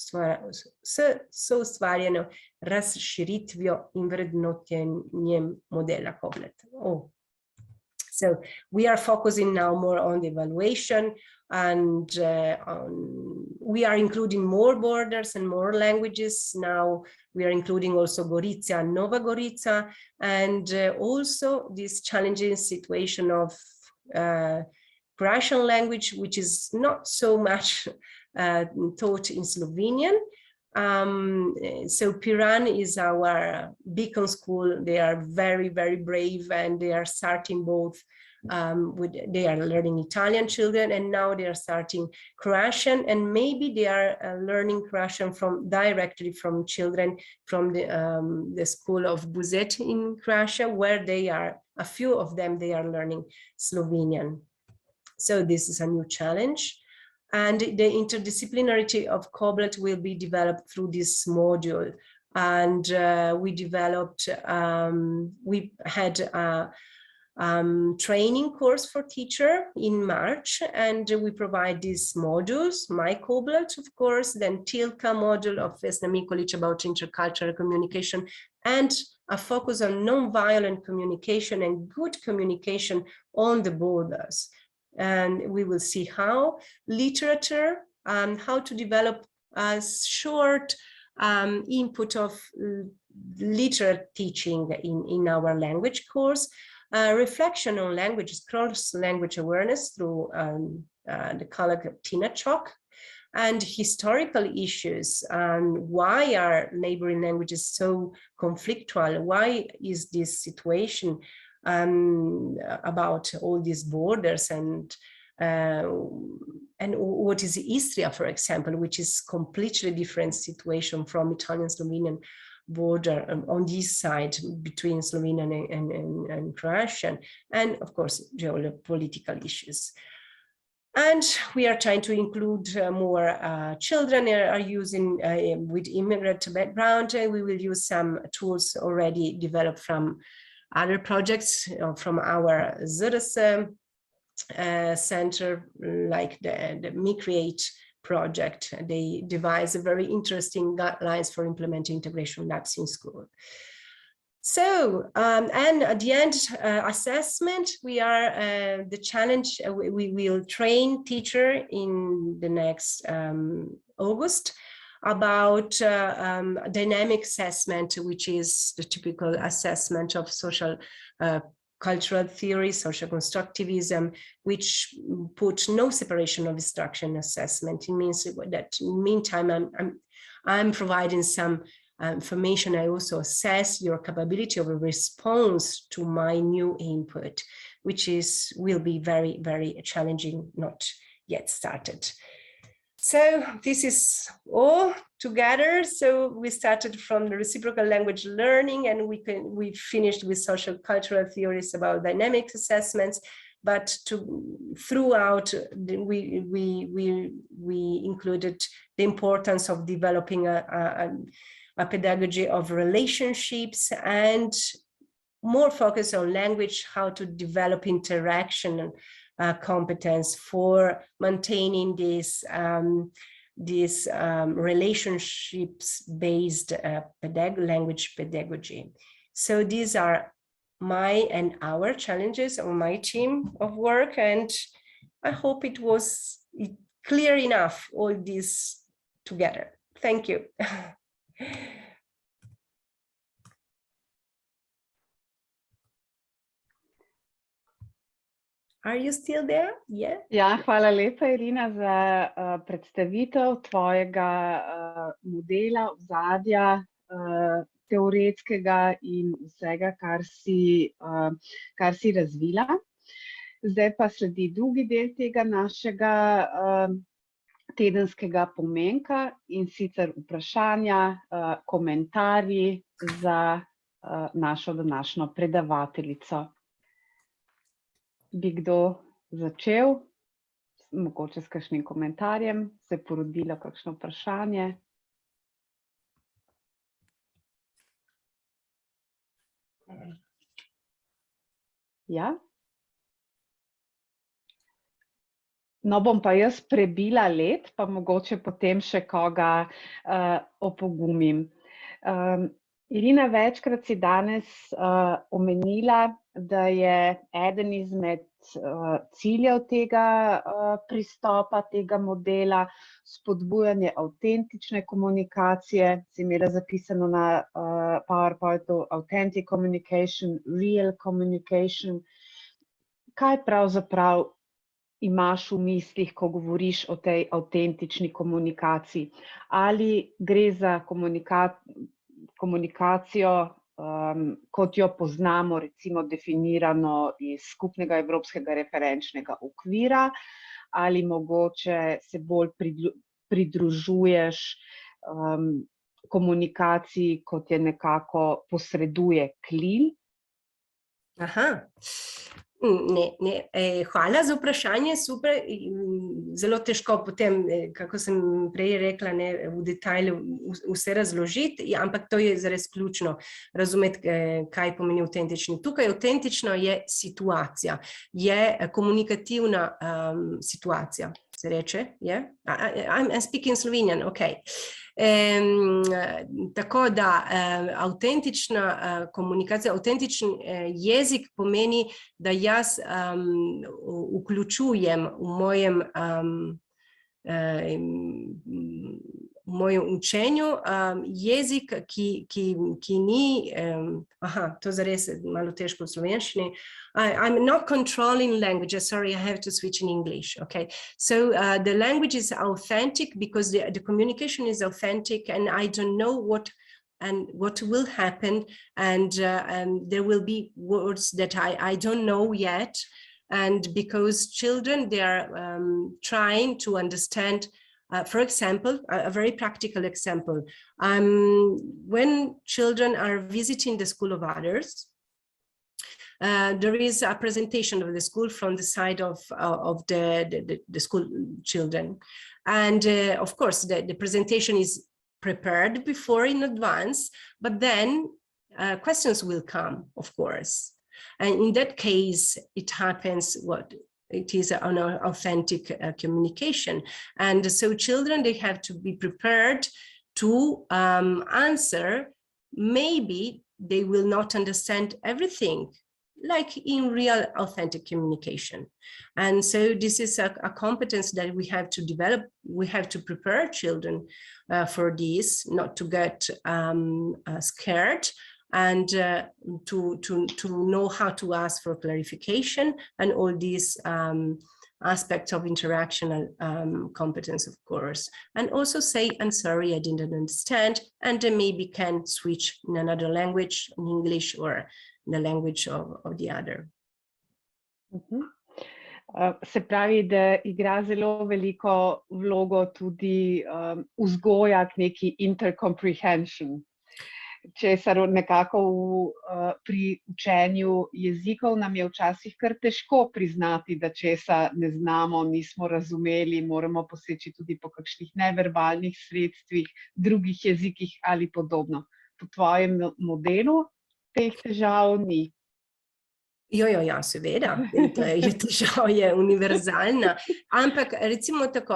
ustvarjeno razširitvijo in vrednotenjem modela Koblet. So we are focusing now more on the evaluation, and we are including more borders and more languages. Now we are including also Gorica and Nova Gorica, and also this challenging situation of Croatian language, which is not so much taught in Slovenian. So Piran is our beacon school. They are very, very brave, and they are starting both they are learning Italian children, and now they are starting Croatian, and maybe they are learning Croatian directly from children from the school of Buzet in Croatia, where a few of them, they are learning Slovenian. So this is a new challenge. And the interdisciplinarity of Koblet will be developed through this module. And we had a training course for teacher in March, and we provide these modules, My Koblet, of course, then Tilka module of Vesna Mikolic about intercultural communication, and a focus on non-violent communication and good communication on the borders. And we will see how literature, how to develop a short input of literate teaching in our language course, reflection on language, cross-language awareness through the colleague Tina Chok, and historical issues. Why are neighboring languages so conflictual? Why is this situation about all these borders, and what is Istria, for example, which is completely different situation from Italian-Slovenian border on this side between Slovenian and Croatian, and of course geopolitical issues. And we are trying to include more children are using with immigrant background. We will use some tools already developed from other projects from our ZRS center, like the MiCreate project. They devise a very interesting guidelines for implementing integration labs in school. So, and at the end assessment, we are the challenge, we will train teacher in the next August about dynamic assessment, which is the typical assessment of social cultural theory, social constructivism, which put no separation of instruction assessment. It means that in the meantime, I'm providing some information. I also assess your capability of a response to my new input, which will be very, very challenging, not yet started. So this is all together. So we started from the reciprocal language learning, and we finished with social cultural theories about dynamic assessments. But throughout, we included the importance of developing a pedagogy of relationships and more focus on language, how to develop interaction competence for maintaining this relationships-based language pedagogy. So these are my and our challenges on my team of work, and I hope it was clear enough, all this together. Thank you. Are you still there? Yeah. Ja, hvala lepa, Irina, za predstavitev tvojega modela, ozadja, teoretskega in vsega, kar si razvila. Zdaj pa sledi drugi del tega našega tedenskega pomenka, in sicer vprašanja, komentarji za našo današnjo predavateljico. Bi kdo začel, mogoče s kakšnim komentarjem, se je porodilo kakšno vprašanje? Ja? No, bom pa jaz prebila led, pa mogoče potem še koga opogumim. Irina, večkrat si danes omenila, da je eden izmed ciljev tega pristopa, tega modela, spodbujanje avtentične komunikacije. Si imela zapisano na PowerPointu authentic communication, real communication. Kaj pravzaprav imaš v mislih, ko govoriš o tej avtentični komunikaciji? Ali gre za komunikacijo kot jo poznamo, recimo definirano iz skupnega evropskega referenčnega okvira, ali mogoče se bolj pridružuješ komunikaciji, kot je nekako posreduje klin? Aha. Hvala za vprašanje, super, zelo težko potem, kako sem prej rekla, v detajlu vse razložiti, ampak to je zares ključno razumeti, kaj pomeni avtentični. Tukaj avtentično je situacija, je komunikativna situacija, se reče, je? I'm speaking Slovenian, ok. Tako da avtentična komunikacija, avtentičen jezik pomeni, da jaz vključujem v mojem učenju jezik, ki ni, to zares je malo težko v slovenščini. I'm not controlling language. Sorry, I have to switch in English. Okay, so the language is authentic because the communication is authentic, and I don't know what will happen, and there will be words that I don't know yet, and because children, they are trying to understand. For example, a very practical example, when children are visiting the school of others, there is a presentation of the school from the side of the school children. And of course, the presentation is prepared before in advance, but then questions will come, of course. And in that case, it happens it is an authentic communication. And so children, they have to be prepared to answer. Maybe they will not understand everything, like in real authentic communication. And so this is a competence that we have to develop. We have to prepare children for this, not to get scared, and to know how to ask for clarification and all these aspects of interactional competence, of course. And also say, I'm sorry, I didn't understand, and then maybe can switch in another language, in English or the language of the other. Se pravi, da igra zelo veliko vlogo tudi vzgoja k neki intercomprehension, česar nekako pri učenju jezikov nam je včasih kar težko priznati, da česa ne znamo, nismo razumeli, moramo poseči tudi po kakšnih neverbalnih sredstvih, drugih jezikih ali podobno. Po tvojem modelu teh težav ni. Ja, seveda, težava je univerzalna, ampak recimo tako,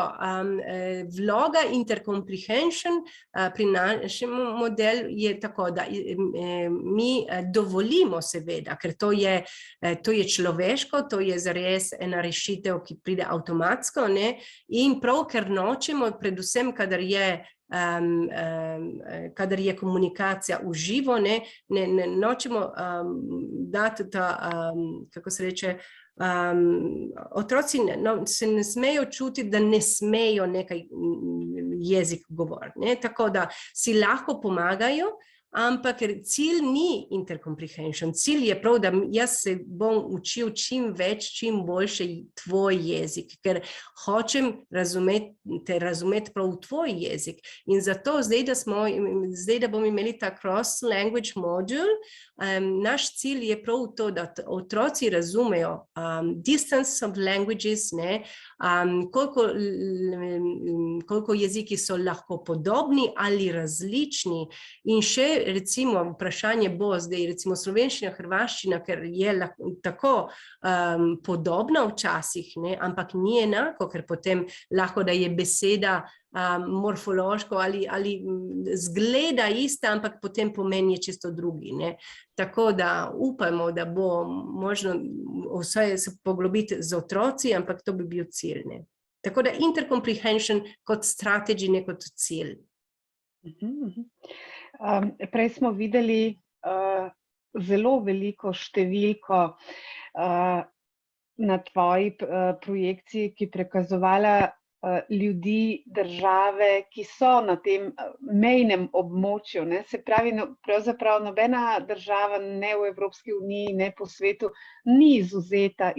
vloga intercomprehension pri našem modelu je tako, da mi dovolimo seveda, ker to je človeško, to je zares ena rešitev, ki pride avtomatsko, ne, in prav, ker nočemo, predvsem, kadar je komunikacija v živo, ne nočemo dati ta, kako se reče, otroci se ne smejo čutiti, da ne smejo nekaj jezik govoriti, tako da si lahko pomagajo, ampak cilj ni intercomprehension, cilj je prav, da jaz se bom učil čim več, čim boljše tvoj jezik, ker hočem razumeti prav tvoj jezik. In zato zdaj, da bomo imeli ta cross-language module, naš cilj je prav to, da otroci razumejo distance of languages, koliko jeziki so lahko podobni ali različni, in še recimo vprašanje bo zdaj, recimo slovenščina, hrvaščina, ker je tako podobna včasih, ampak ni enako, ker potem lahko, da je beseda morfološko ali zgleda ista, ampak potem pomen je čisto drugi. Tako da upajmo, da bo možno vse se poglobiti z otroci, ampak to bi bil cilj. Tako da intercomprehension kot strategy, ne kot cilj. Prej smo videli zelo veliko številko na tvoji projekciji, ki prikazovala ljudi, države, ki so na tem mejnem območju. Se pravi, pravzaprav nobena država ne v Evropski uniji, ne po svetu, ni izvzeta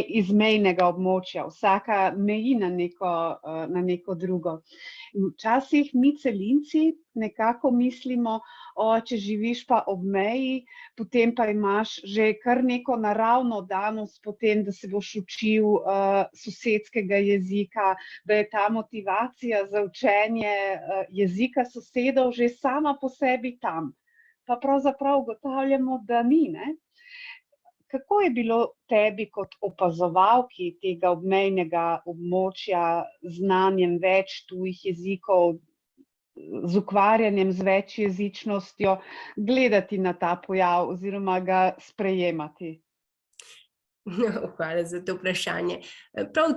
iz mejnega območja. Vsaka meji na neko drugo. Včasih mi celinci nekako mislimo, če živiš pa ob meji, potem pa imaš že kar neko naravno danost potem, da se boš učil sosedskega jezika, da je ta motivacija za učenje jezika sosedov že sama po sebi tam. Pa pravzaprav ugotavljamo, da ni, ne? Kako je bilo tebi kot opazovalki tega obmejnega območja z znanjem več tujih jezikov, z ukvarjanjem z večjezičnostjo, gledati na ta pojav oziroma ga sprejemati? Hvala za to vprašanje. Prav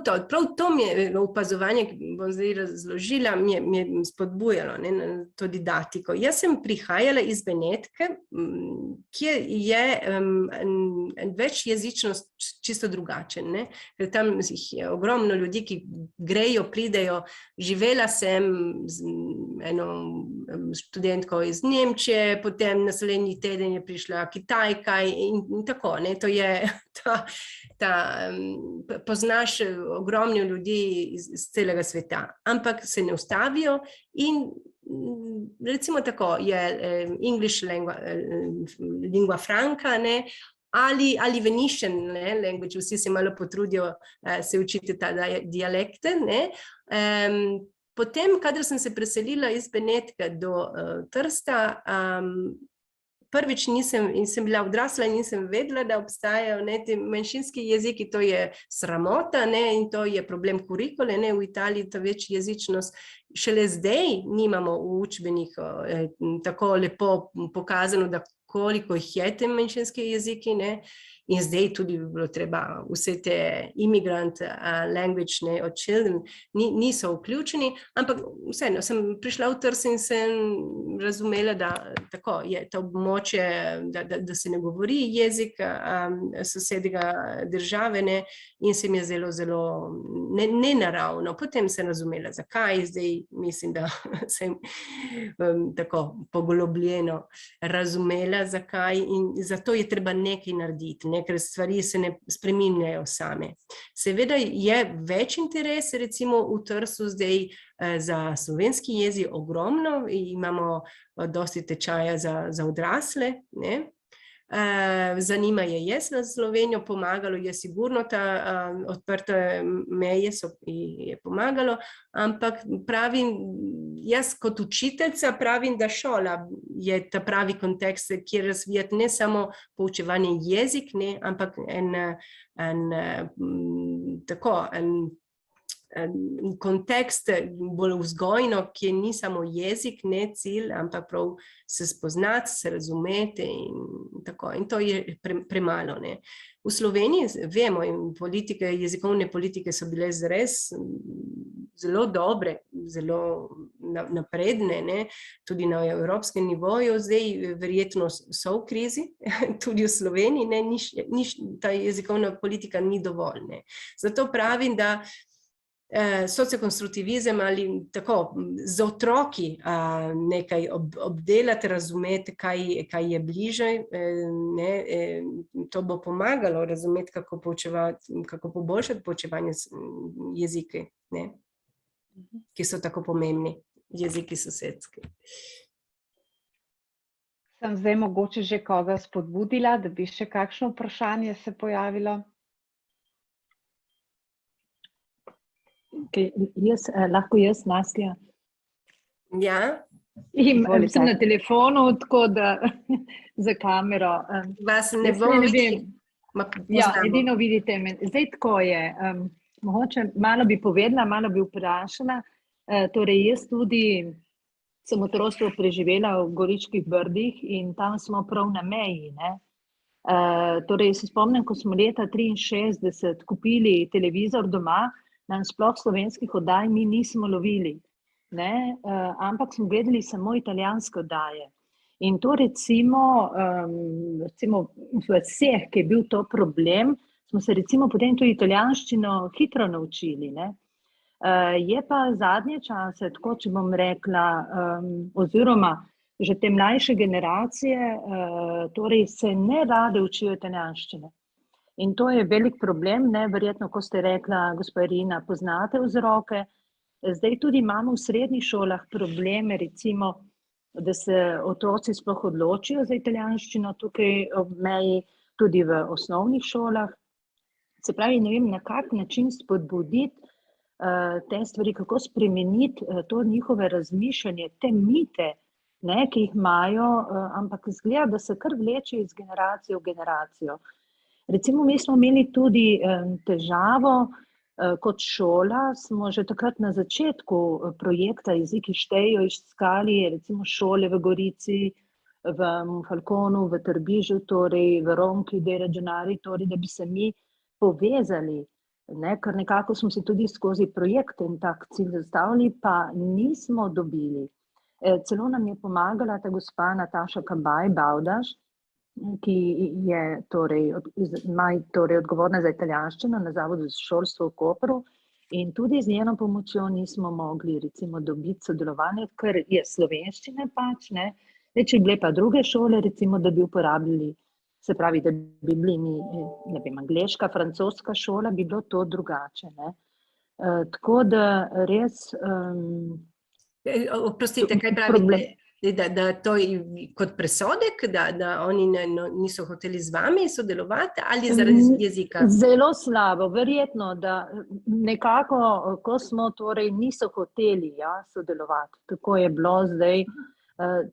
to mi je opazovanje, ki bom zdaj razložila, mi je spodbujalo na to didatiko. Jaz sem prihajala iz Benetke, kjer je večjezičnost čisto drugačen, ker tam je ogromno ljudi, ki grejo, pridejo. Živela sem z eno študentko iz Nemčije, potem naslednji teden je prišla Kitajka in tako, to je poznaš ogromno ljudi iz celega sveta, ampak se ne ustavijo in recimo tako je English lingua franca, ali Venetian language, vsi se malo potrudijo se učiti ta dialekte, Potem, kadar sem se preselila iz Benetke do Trsta, prvič sem bila odrasla in nisem vedela, da obstajajo ti manjšinski jeziki, to je sramota in to je problem kurikule, v Italiji ta večjezičnost. Šele zdaj nimamo v učbenikih tako lepo pokazano, da koliko jih je te manjšinske jeziki, in zdaj tudi bi bilo treba vse te immigrant language od children niso vključeni, ampak vseeno sem prišla v Trst in sem razumela, da tako je to območje, da se ne govori jezik sosednjega države, in se mi je zelo nenaravno. Potem sem razumela, zakaj, zdaj mislim, da sem tako poglobljeno razumela, zakaj, in zato je treba nekaj narediti, ker stvari se ne spreminjajo same. Seveda je več interes, recimo v Trstu zdaj za slovenski jezik ogromno, imamo dosti tečaja za odrasle, Zanima je za Slovenijo, pomagalo je sigurno, ta odprte meje je pomagalo, ampak pravim, jaz kot učiteljica pravim, da šola je ta pravi kontekst, kjer razvijati ne samo poučevanje jezik, ampak kontekst bolj vzgojno, ki ni samo jezik, ne cilj, ampak prav se spoznati, se razumeti in tako. In to je premalo. V Sloveniji vemo, in jezikovne politike so bile res zelo dobre, zelo napredne, tudi na evropskem nivoju, zdaj verjetno so v krizi, tudi v Sloveniji, ta jezikovna politika ni dovolj. Zato pravim, da sociokonstruktivizem ali tako z otroki nekaj obdelati, razumeti, kaj je bliže, to bo pomagalo razumeti, kako poboljšati poučevanje jezike, ki so tako pomembni, jeziki sosedski. Sem zdaj mogoče že koga spodbudila, da bi še kakšno vprašanje se pojavilo? Lahko jaz, Nastja? Ja. Sem na telefonu, tako da za kamero. Vas ne bom videti. Ja, edino vidite me. Zdaj tako je. Mogoče malo bi povedala, malo bi vprašala. Torej, jaz tudi sem otroštvo preživela v Goričkih Brdih in tam smo prav na meji. Torej, se spomnim, ko smo leta 1963 kupili televizor doma, nam sploh slovenskih oddaj mi nismo lovili, ampak smo gledali samo italijanske oddaje. In to recimo v vseh, ki je bil to problem, smo se recimo potem to italijanščino hitro naučili. Je pa zadnje čase, tako če bom rekla, oziroma že te mlajše generacije, torej se ne rade učijo italijanščine. In to je velik problem, ne, verjetno, ko ste rekla, gospa Irina, poznate vzroke. Zdaj tudi imamo v srednjih šolah probleme, recimo, da se otroci sploh odločijo za italijanščino, tukaj ob meji, tudi v osnovnih šolah. Se pravi, ne vem, na kak način spodbuditi te stvari, kako spremeniti to njihove razmišljanje, te mite, ne, ki jih imajo, ampak izgleda, da se kar vleče iz generacije v generacijo. Recimo, mi smo imeli tudi težavo, kot šola smo že takrat na začetku projekta Jeziki štejejo iskali recimo šole v Gorici, v Falconu, v Trbižu, torej v Ronchi dei Regionali, torej da bi se mi povezali, ne, ker nekako smo si tudi skozi projekte in tak cilj zastavili, pa nismo dobili. Celo nam je pomagala ta gospa Nataša Kabaj-Bavdaš, ki je torej odgovorna za italijanščino na Zavodu za šolstvo v Kopru, in tudi z njeno pomočjo nismo mogli recimo dobiti sodelovanje, ker je slovenščine pač, ne. Če bile pa druge šole, recimo, da bi uporabljali, se pravi, da bi bili mi, ne vem, angleška, francoska šola, bi bilo to drugače, ne. Tako da res Oprostite, kaj pravite? Da to je kot presodek, da oni niso hoteli z vami sodelovati ali zaradi jezika? Zelo slabo, verjetno, da nekako, ko smo torej niso hoteli sodelovati, tako je bilo zdaj,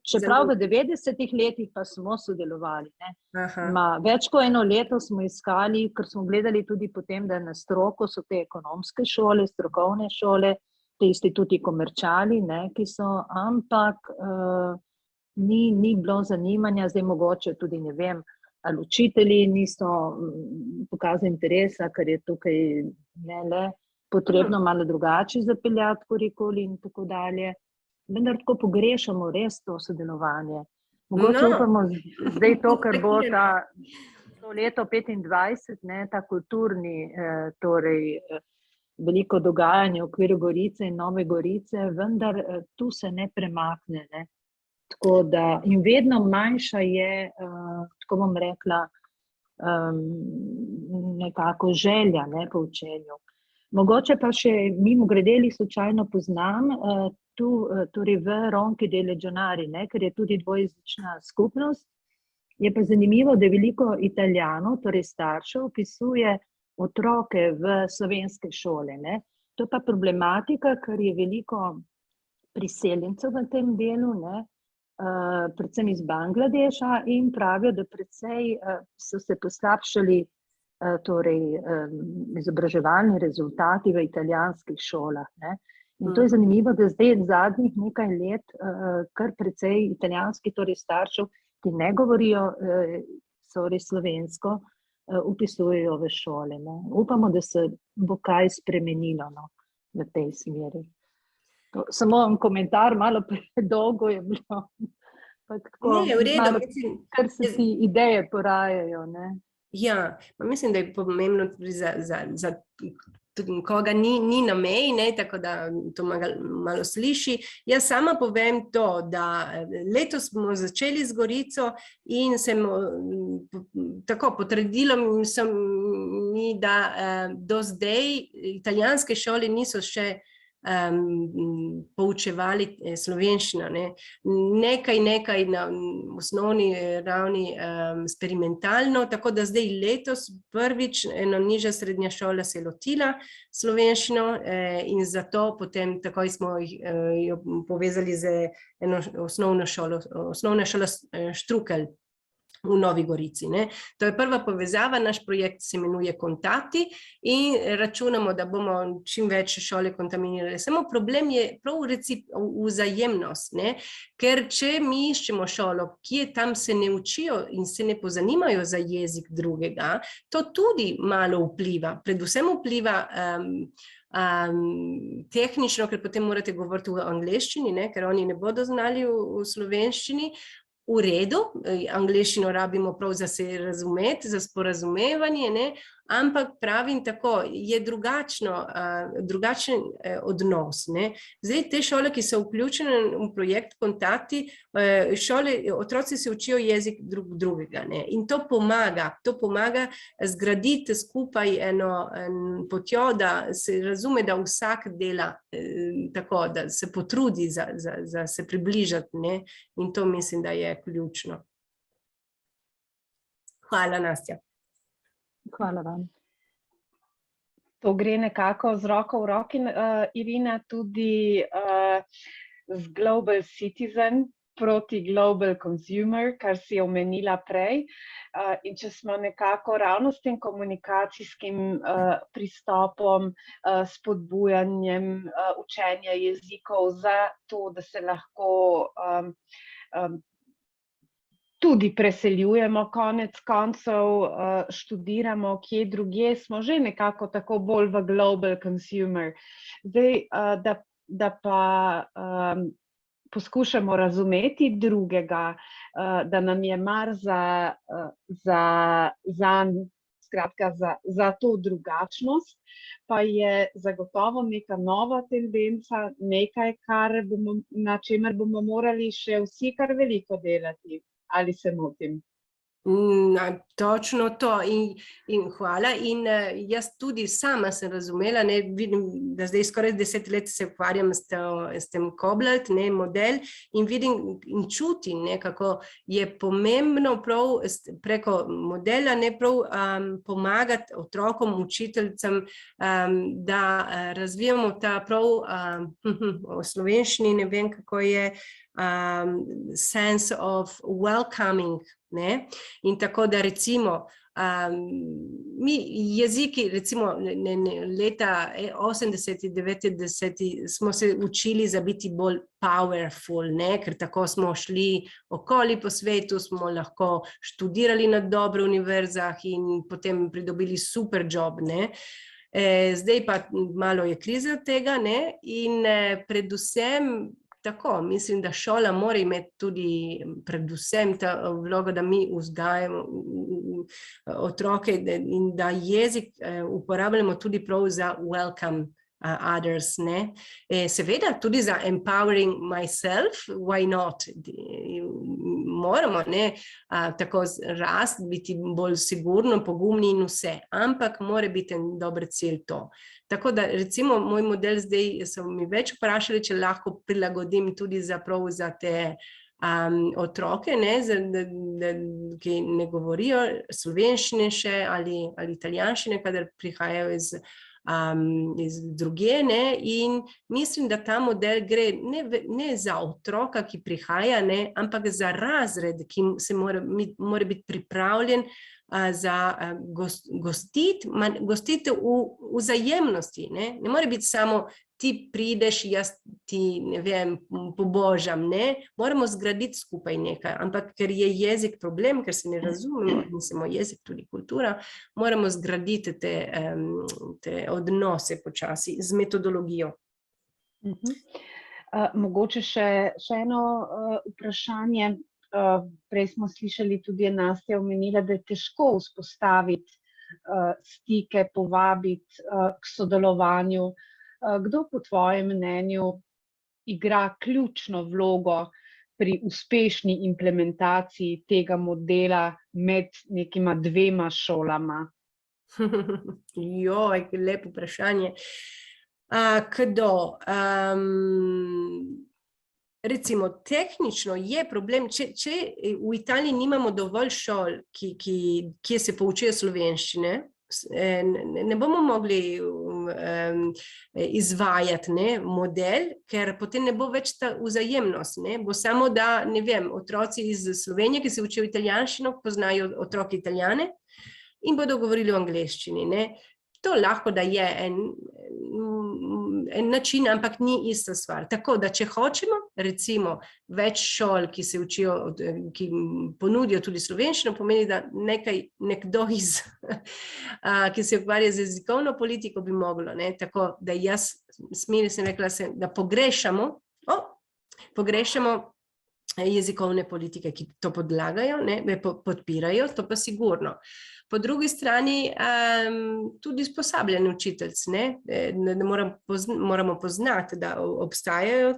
čeprav v 90-ih letih pa smo sodelovali, ne. Več kot eno leto smo iskali, ker smo gledali tudi potem, da na stroko so te ekonomske šole, strokovne šole, te instituti komerčali, ne, ki so, ampak ni bilo zanimanja, zdaj mogoče tudi, ne vem, ali učitelji niso pokazali interesa, ker je tukaj ne le potrebno malo drugače zapeljati kurikuli in tako dalje. Vendar tako pogrešamo res to sodelovanje. Mogoče upamo zdaj to, ker bo to leto 25, ne, ta kulturni, torej veliko dogajanje v okviru Gorice in Nove Gorice, vendar tu se ne premakne, ne. Tako da, in vedno manjša je, tako bom rekla, nekako želja, ne, po učenju. Mogoče pa še mimogrede slučajno poznam, tu, torej v Ronchi dei Regionali, ne, ker je tudi dvojezična skupnost, je pa zanimivo, da veliko Italijanov, torej staršev, vpisuje otroke v slovenske šole, ne. To je pa problematika, ker je veliko priseljencev v tem delu, ne, predvsem iz Bangladeša, in pravijo, da precej so se poslabšali torej izobraževalni rezultati v italijanskih šolah, ne. In to je zanimivo, da zdaj zadnjih nekaj let kar precej italijanskih, torej staršev, ki ne govorijo slovensko, upisujejo v šole, ne. Upamo, da se bo kaj spremenilo, no, v tej smeri. Samo komentar, malo predolgo je bilo. Ne, v redu. Kar se ti ideje porajajo, ne. Ja, mislim, da je pomembno tudi za koga ni na meji, ne, tako da to malo sliši. Jaz sama povem to, da letos smo začeli z Gorico in sem tako potrdila mi, da do zdaj italijanske šole niso še poučevali slovenščino, ne. Nekaj na osnovni ravni eksperimentalno, tako da zdaj letos prvič ena nižja srednja šola se je lotila slovenščino in zato potem takoj smo jo povezali z eno osnovno šolo Štrukelj v Novi Gorici, ne. To je prva povezava, naš projekt se imenuje Kontakti in računamo, da bomo čim več šole kontaminirali. Samo problem je prav vzajemnost, ne, ker če mi iščemo šolo, kje tam se ne učijo in se ne pozanimajo za jezik drugega, to tudi malo vpliva, predvsem vpliva tehnično, ker potem morate govoriti v angleščini, ne, ker oni ne bodo znali v slovenščini. v redu, angleščino rabimo prav za se razumeti, za sporazumevanje, ne? Ampak pravim tako, je drugačen odnos. Ne? Zdaj, te šole, ki so vključene v projekt Kontakti, otroci se učijo jezik drugega. Ne? In to pomaga zgraditi skupaj eno potjo, da se razume, da vsak dela tako, da se potrudi za se približati. Ne? In to mislim, da je ključno. Hvala, Nastja. Hvala vam. To gre nekako z roko v roki, Irina, tudi z Global Citizen proti Global Consumer, kar si omenila prej. In če smo nekako ravno s tem komunikacijskim pristopom, spodbujanjem učenja jezikov za to, da se lahko tudi preseljujemo, konec koncev študiramo, kje drugje, smo že nekako tako bolj v global consumer. Zdaj, da pa poskušamo razumeti drugega, da nam je mar za to drugačnost, pa je zagotovo neka nova tendenca, nekaj, na čemer bomo morali še vsi kar veliko delati. Ali se motim? Točno to in hvala. In jaz tudi sama sem razumela, ne, vidim, da zdaj skoraj 10 let se ukvarjam s tem Cobalt, ne, model, in vidim in čutim, ne, kako je pomembno prav preko modela, ne, prav pomagati otrokom, učiteljcem, da razvijamo ta prav v slovenščini, ne vem, kako je, sense of welcoming, ne? In tako da recimo mi jeziki, recimo leta 80, 90 smo se učili za biti bolj powerful, ne? Ker tako smo šli okoli po svetu, smo lahko študirali na dobre univerzah in potem pridobili super job, ne? Zdaj pa malo je kriza tega, ne? In predvsem tako, mislim, da šola mora imeti tudi predvsem ta vlogo, da mi vzgajamo otroke in da jezik uporabljamo tudi prav za welcome others, ne. Seveda tudi za empowering myself, why not? Moramo, ne, tako rast, biti bolj sigurno, pogumni in vse, ampak mora biti en dober cilj to. Tako da recimo moj model zdaj so mi več vprašali, če lahko prilagodim tudi za te otroke, ne, ki ne govorijo slovenščine še ali italijanščine, kadar prihajajo iz druge, ne, in mislim, da ta model gre ne za otroka, ki prihaja, ne, ampak za razred, ki se mora biti pripravljen za gostiti v vzajemnosti, ne. Ne more biti samo ti prideš, jaz ti, ne vem, pobožam, ne. Moramo zgraditi skupaj nekaj, ampak ker je jezik problem, ker se ne razumemo, in samo jezik, tudi kultura, moramo zgraditi te odnose počasi z metodologijo. Mogoče še eno vprašanje. Prej smo slišali, tudi je Nastja omenila, da je težko vzpostaviti stike, povabiti k sodelovanju. Kdo po tvojem mnenju igra ključno vlogo pri uspešni implementaciji tega modela med nekima dvema šolama? Joj, lepo vprašanje. Kdo? Recimo, tehnično je problem, če v Italiji nimamo dovolj šol, ki se poučijo slovenščine, ne bomo mogli izvajati, ne, model, ker potem ne bo več ta vzajemnost, ne, bo samo da, ne vem, otroci iz Slovenije, ki se učijo italijanščino, poznajo otroke Italijane in bodo govorili v angleščini, ne. To lahko, da je en način, ampak ni ista stvar. Tako da, če hočemo, recimo, več šol, ki se učijo, ki ponudijo tudi slovenščino, pomeni, da nekdo ki se ukvarja z jezikovno politiko, bi moglo, ne. Tako da jaz sem rekla, da pogrešamo jezikovne politike, ki to podlagajo, podpirajo, to pa sigurno. Po drugi strani tudi usposabljanje učiteljc, moramo poznati, da obstajajo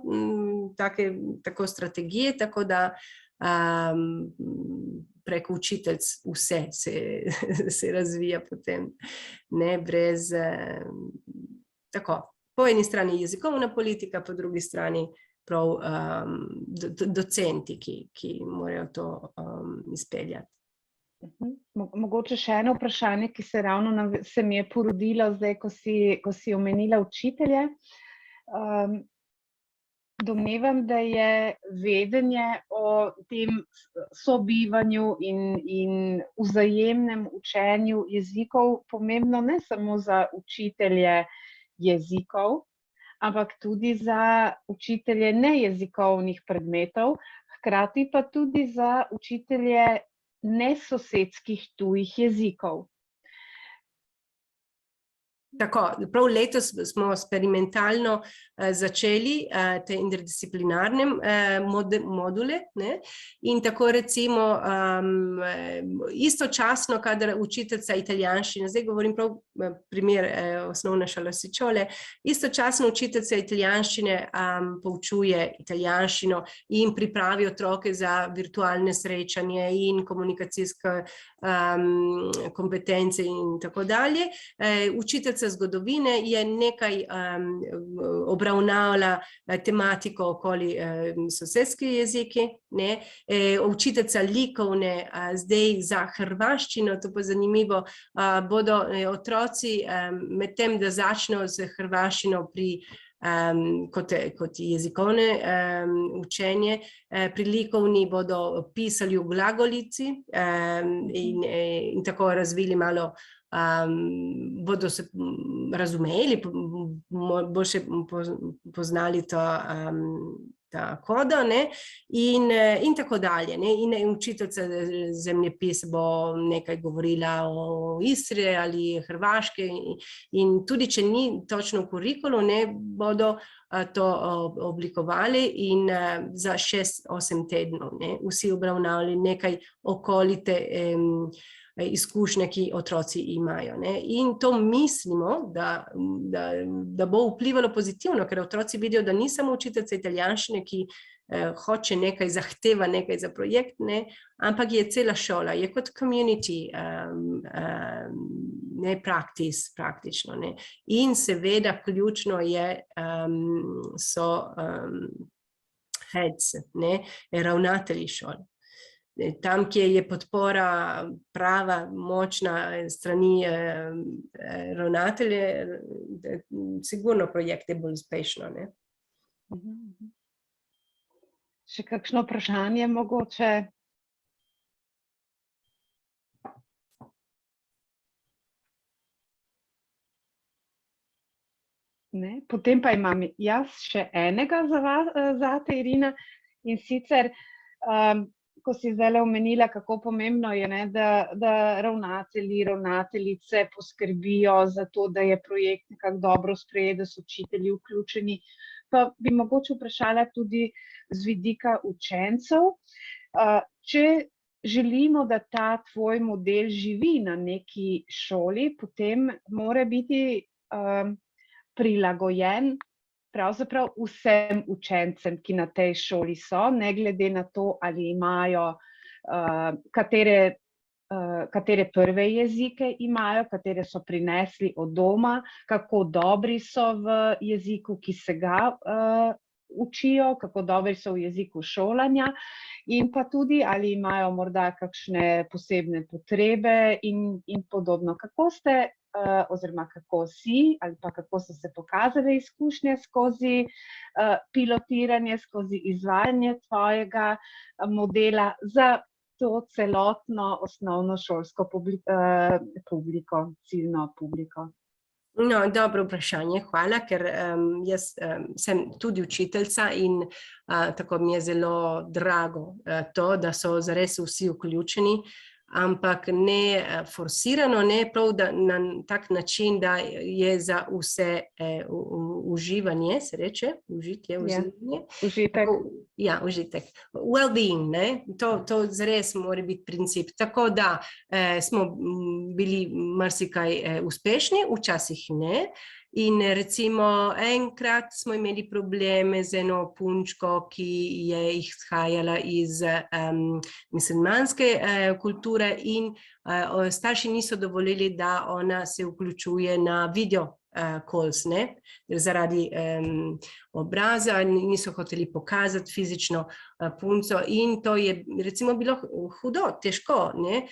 tako strategije, tako da preko učiteljc vse se razvija potem, brez tako. Po eni strani jezikovna politika, po drugi strani prav docenti, ki morajo to izpeljati. Mogoče še eno vprašanje, ki se mi je porodilo zdaj, ko si omenila učitelje. Domnevam, da je vedenje o tem sobivanju in vzajemnem učenju jezikov pomembno ne samo za učitelje jezikov, ampak tudi za učitelje nejezikovnih predmetov, hkrati pa tudi za učitelje nesosedskih tujih jezikov. Tako, prav letos smo eksperimentalno začeli te interdisciplinarne module, in tako recimo istočasno, kadar učiteljica italijanščine, zdaj govorim prav primer osnovne šole, istočasno učiteljica italijanščine poučuje italijanščino in pripravi otroke za virtualne srečanje in komunikacijske kompetence in tako dalje. Učiteljica zgodovine je nekaj obravnavala tematiko okoli sosedskih jeziki, učiteljica likovne zdaj za hrvaščino, to pa zanimivo, bodo otroci med tem, da začnejo z hrvaščino kot jezikovne učenje, pri likovni bodo pisali v glagolici in tako razvili malo, bodo se razumeli, boljše poznali ta kodo, in tako dalje. In učiteljica zemljepis bo nekaj govorila o Istri ali Hrvaške, in tudi če ni točno v kurikulu, bodo to oblikovali in za 6-8 tednov vsi obravnavali nekaj okolite izkušnje, ki otroci imajo. In to mislimo, da bo vplivalo pozitivno, ker otroci vidijo, da ni samo učiteljica italijanščine, ki hoče nekaj, zahteva nekaj za projekt, ampak je cela šola, je kot community practice praktično. In seveda ključno so heads, ravnatelji šol. Tam, kjer je podpora prava, močna strani ravnatelje, sigurno projekt je bolj uspešno. Še kakšno vprašanje mogoče? Ne? Potem pa imam jaz še enega zate, Irina, in sicer ko si zdaj omenila, kako pomembno je, da ravnatelji, ravnateljice poskrbijo za to, da je projekt nekako dobro sprejet, da so učitelji vključeni. Pa bi mogoče vprašala tudi z vidika učencev. Če želimo, da ta tvoj model živi na neki šoli, potem mora biti prilagojen pravzaprav vsem učencem, ki na tej šoli so, ne glede na to, ali imajo katere prve jezike imajo, katere so prinesli od doma, kako dobri so v jeziku, ki se ga učijo, kako dobri so v jeziku šolanja, in pa tudi, ali imajo morda kakšne posebne potrebe in podobno. Kako ste oziroma kako si ali pa kako so se pokazale izkušnje skozi pilotiranje, skozi izvajanje tvojega modela za to celotno osnovnošolsko publiko, ciljno publiko? No, dobro vprašanje, hvala, ker jaz sem tudi učiteljica in tako mi je zelo drago to, da so zares vsi vključeni. ampak ne forsirano, ne prav na tak način, da je za vse uživanje, se reče, užitje, uživanje. Užitek. Ja, užitek. Well-being, ne? To zares mora biti princip. Tako da smo bili marsikaj uspešni, včasih ne. In recimo enkrat smo imeli probleme z eno punčko, ki je izhajala iz muslimanske kulture in starši niso dovolili, da ona se vključuje na video calls, ne, zaradi obraza, niso hoteli pokazati fizično punco in to je recimo bilo hudo, težko, ne,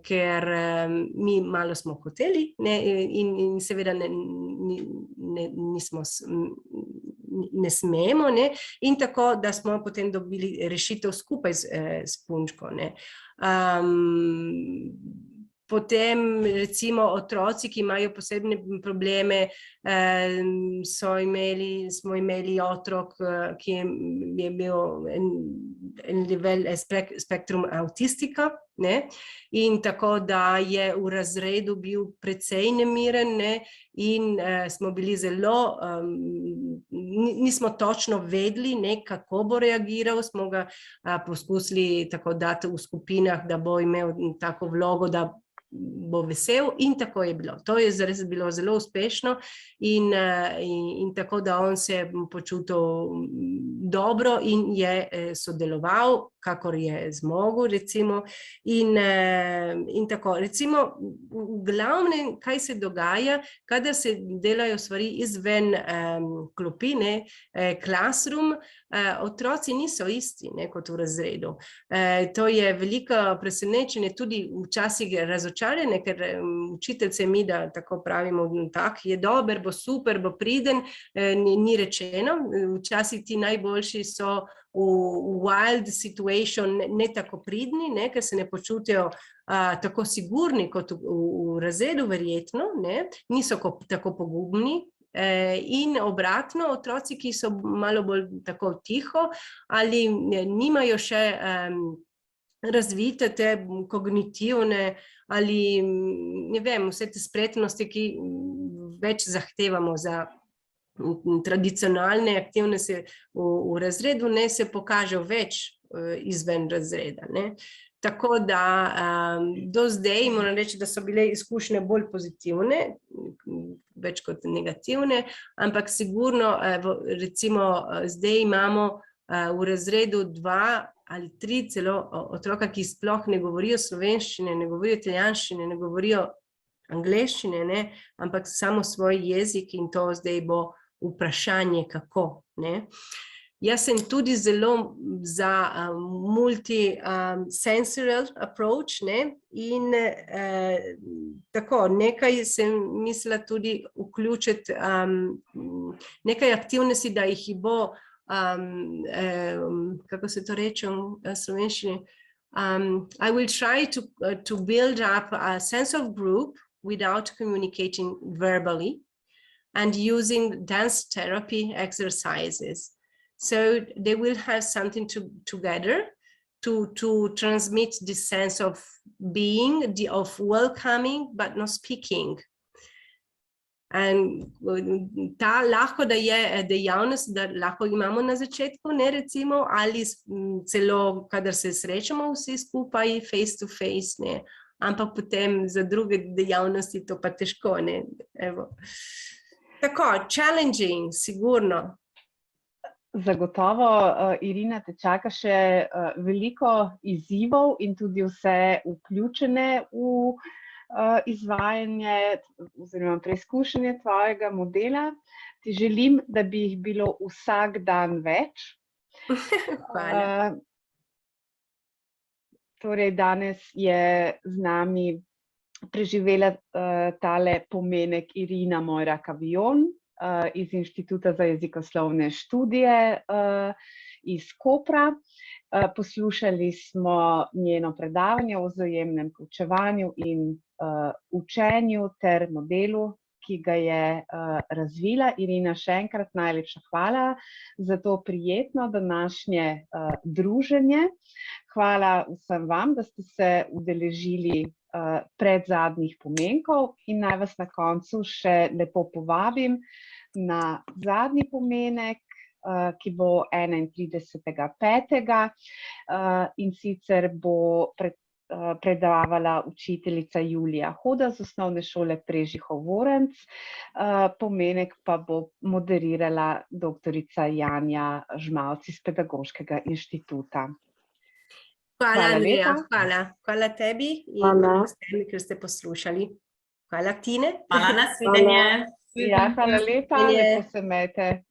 ker mi malo smo hoteli, ne, in seveda ne smemo, ne, in tako, da smo potem dobili rešitev skupaj s punčko, ne. Potem recimo otroci, ki imajo posebne probleme, smo imeli otrok, ki je bil en level spektrum autistika, ne, in tako da je v razredu bil precej nemiren, ne, in smo bili zelo, nismo točno vedeli, ne, kako bo reagiral, smo ga poskusili tako dati v skupinah, da bo imel tako vlogo, da bo vesel in tako je bilo. To je zares bilo zelo uspešno in tako, da on se je počutil dobro in je sodeloval, kakor je zmogel, recimo, in tako, recimo, v glavnem, kaj se dogaja, kadar se delajo stvari izven klopi, ne, classroom, otroci niso isti, ne, kot v razredu. To je veliko presenečenje, tudi včasih razočaranje, ker učitelj se mi, da tako pravimo, tak je dober, bo super, bo priden, ni rečeno, včasih ti najboljši so v wild situation ne tako pridni, ne, ker se ne počutijo tako sigurni kot v razredu, verjetno, ne, niso tako pogubni. In obratno, otroci, ki so malo bolj tako tiho ali nimajo še razvite te kognitivne ali, ne vem, vse te spretnosti, ki več zahtevamo za tradicionalne aktivnosti v razredu, ne, se pokažejo več izven razreda, ne. Tako da do zdaj moram reči, da so bile izkušnje bolj pozitivne, več kot negativne, ampak sigurno, recimo, zdaj imamo v razredu 2 ali 3 celo otroka, ki sploh ne govorijo slovenščine, ne govorijo italijanščine, ne govorijo angleščine, ne, ampak samo svoj jezik in to zdaj bo vprašanje, kako, ne. Jaz sem tudi zelo za multi-sensorial approach, ne, in tako, nekaj sem mislila tudi vključiti, nekaj aktivnosti, da jih bo, kako se to reče v slovenščini, I will try to build up a sense of group without communicating verbally and using dance therapy exercises. So they will have something together to transmit this sense of being, of welcoming, but not speaking. Ta lahko, da je dejavnost, da lahko imamo na začetku, ne, recimo, ali celo, kadar se srečamo vsi skupaj, face to face, ne, ampak potem za druge dejavnosti to pa težko, ne, evo. Tako, challenging, sigurno. Zagotovo, Irina, te čaka še veliko izzivov in tudi vse vključene v izvajanje oziroma preizkušanje tvojega modela. Ti želim, da bi jih bilo vsak dan več. Hvala. Torej, danes je z nami preživela tale pomenek Irina Moira Cavaion iz Inštituta za jezikoslovne študije iz Kopra. Poslušali smo njeno predavanje o vzajemnem poučevanju in učenju ter modelu ki ga je razvila. Irina, še enkrat najlepša hvala za to prijetno današnje druženje. Hvala vsem vam, da ste se udeležili predzadnjih pomenkov in naj vas na koncu še lepo povabim na zadnji pomenek, ki bo 31.5. In sicer bo predavala učiteljica Julija Hoda z osnovne šole Prežihov-Vorenc, pomenek pa bo moderirala doktorica Janja Žmavc iz Pedagoškega inštituta. Hvala, Andreja, hvala tebi in vsem, ki ste poslušali. Hvala, Tine. Hvala, nasvidenje. Ja, hvala lepa, lepo se imejte.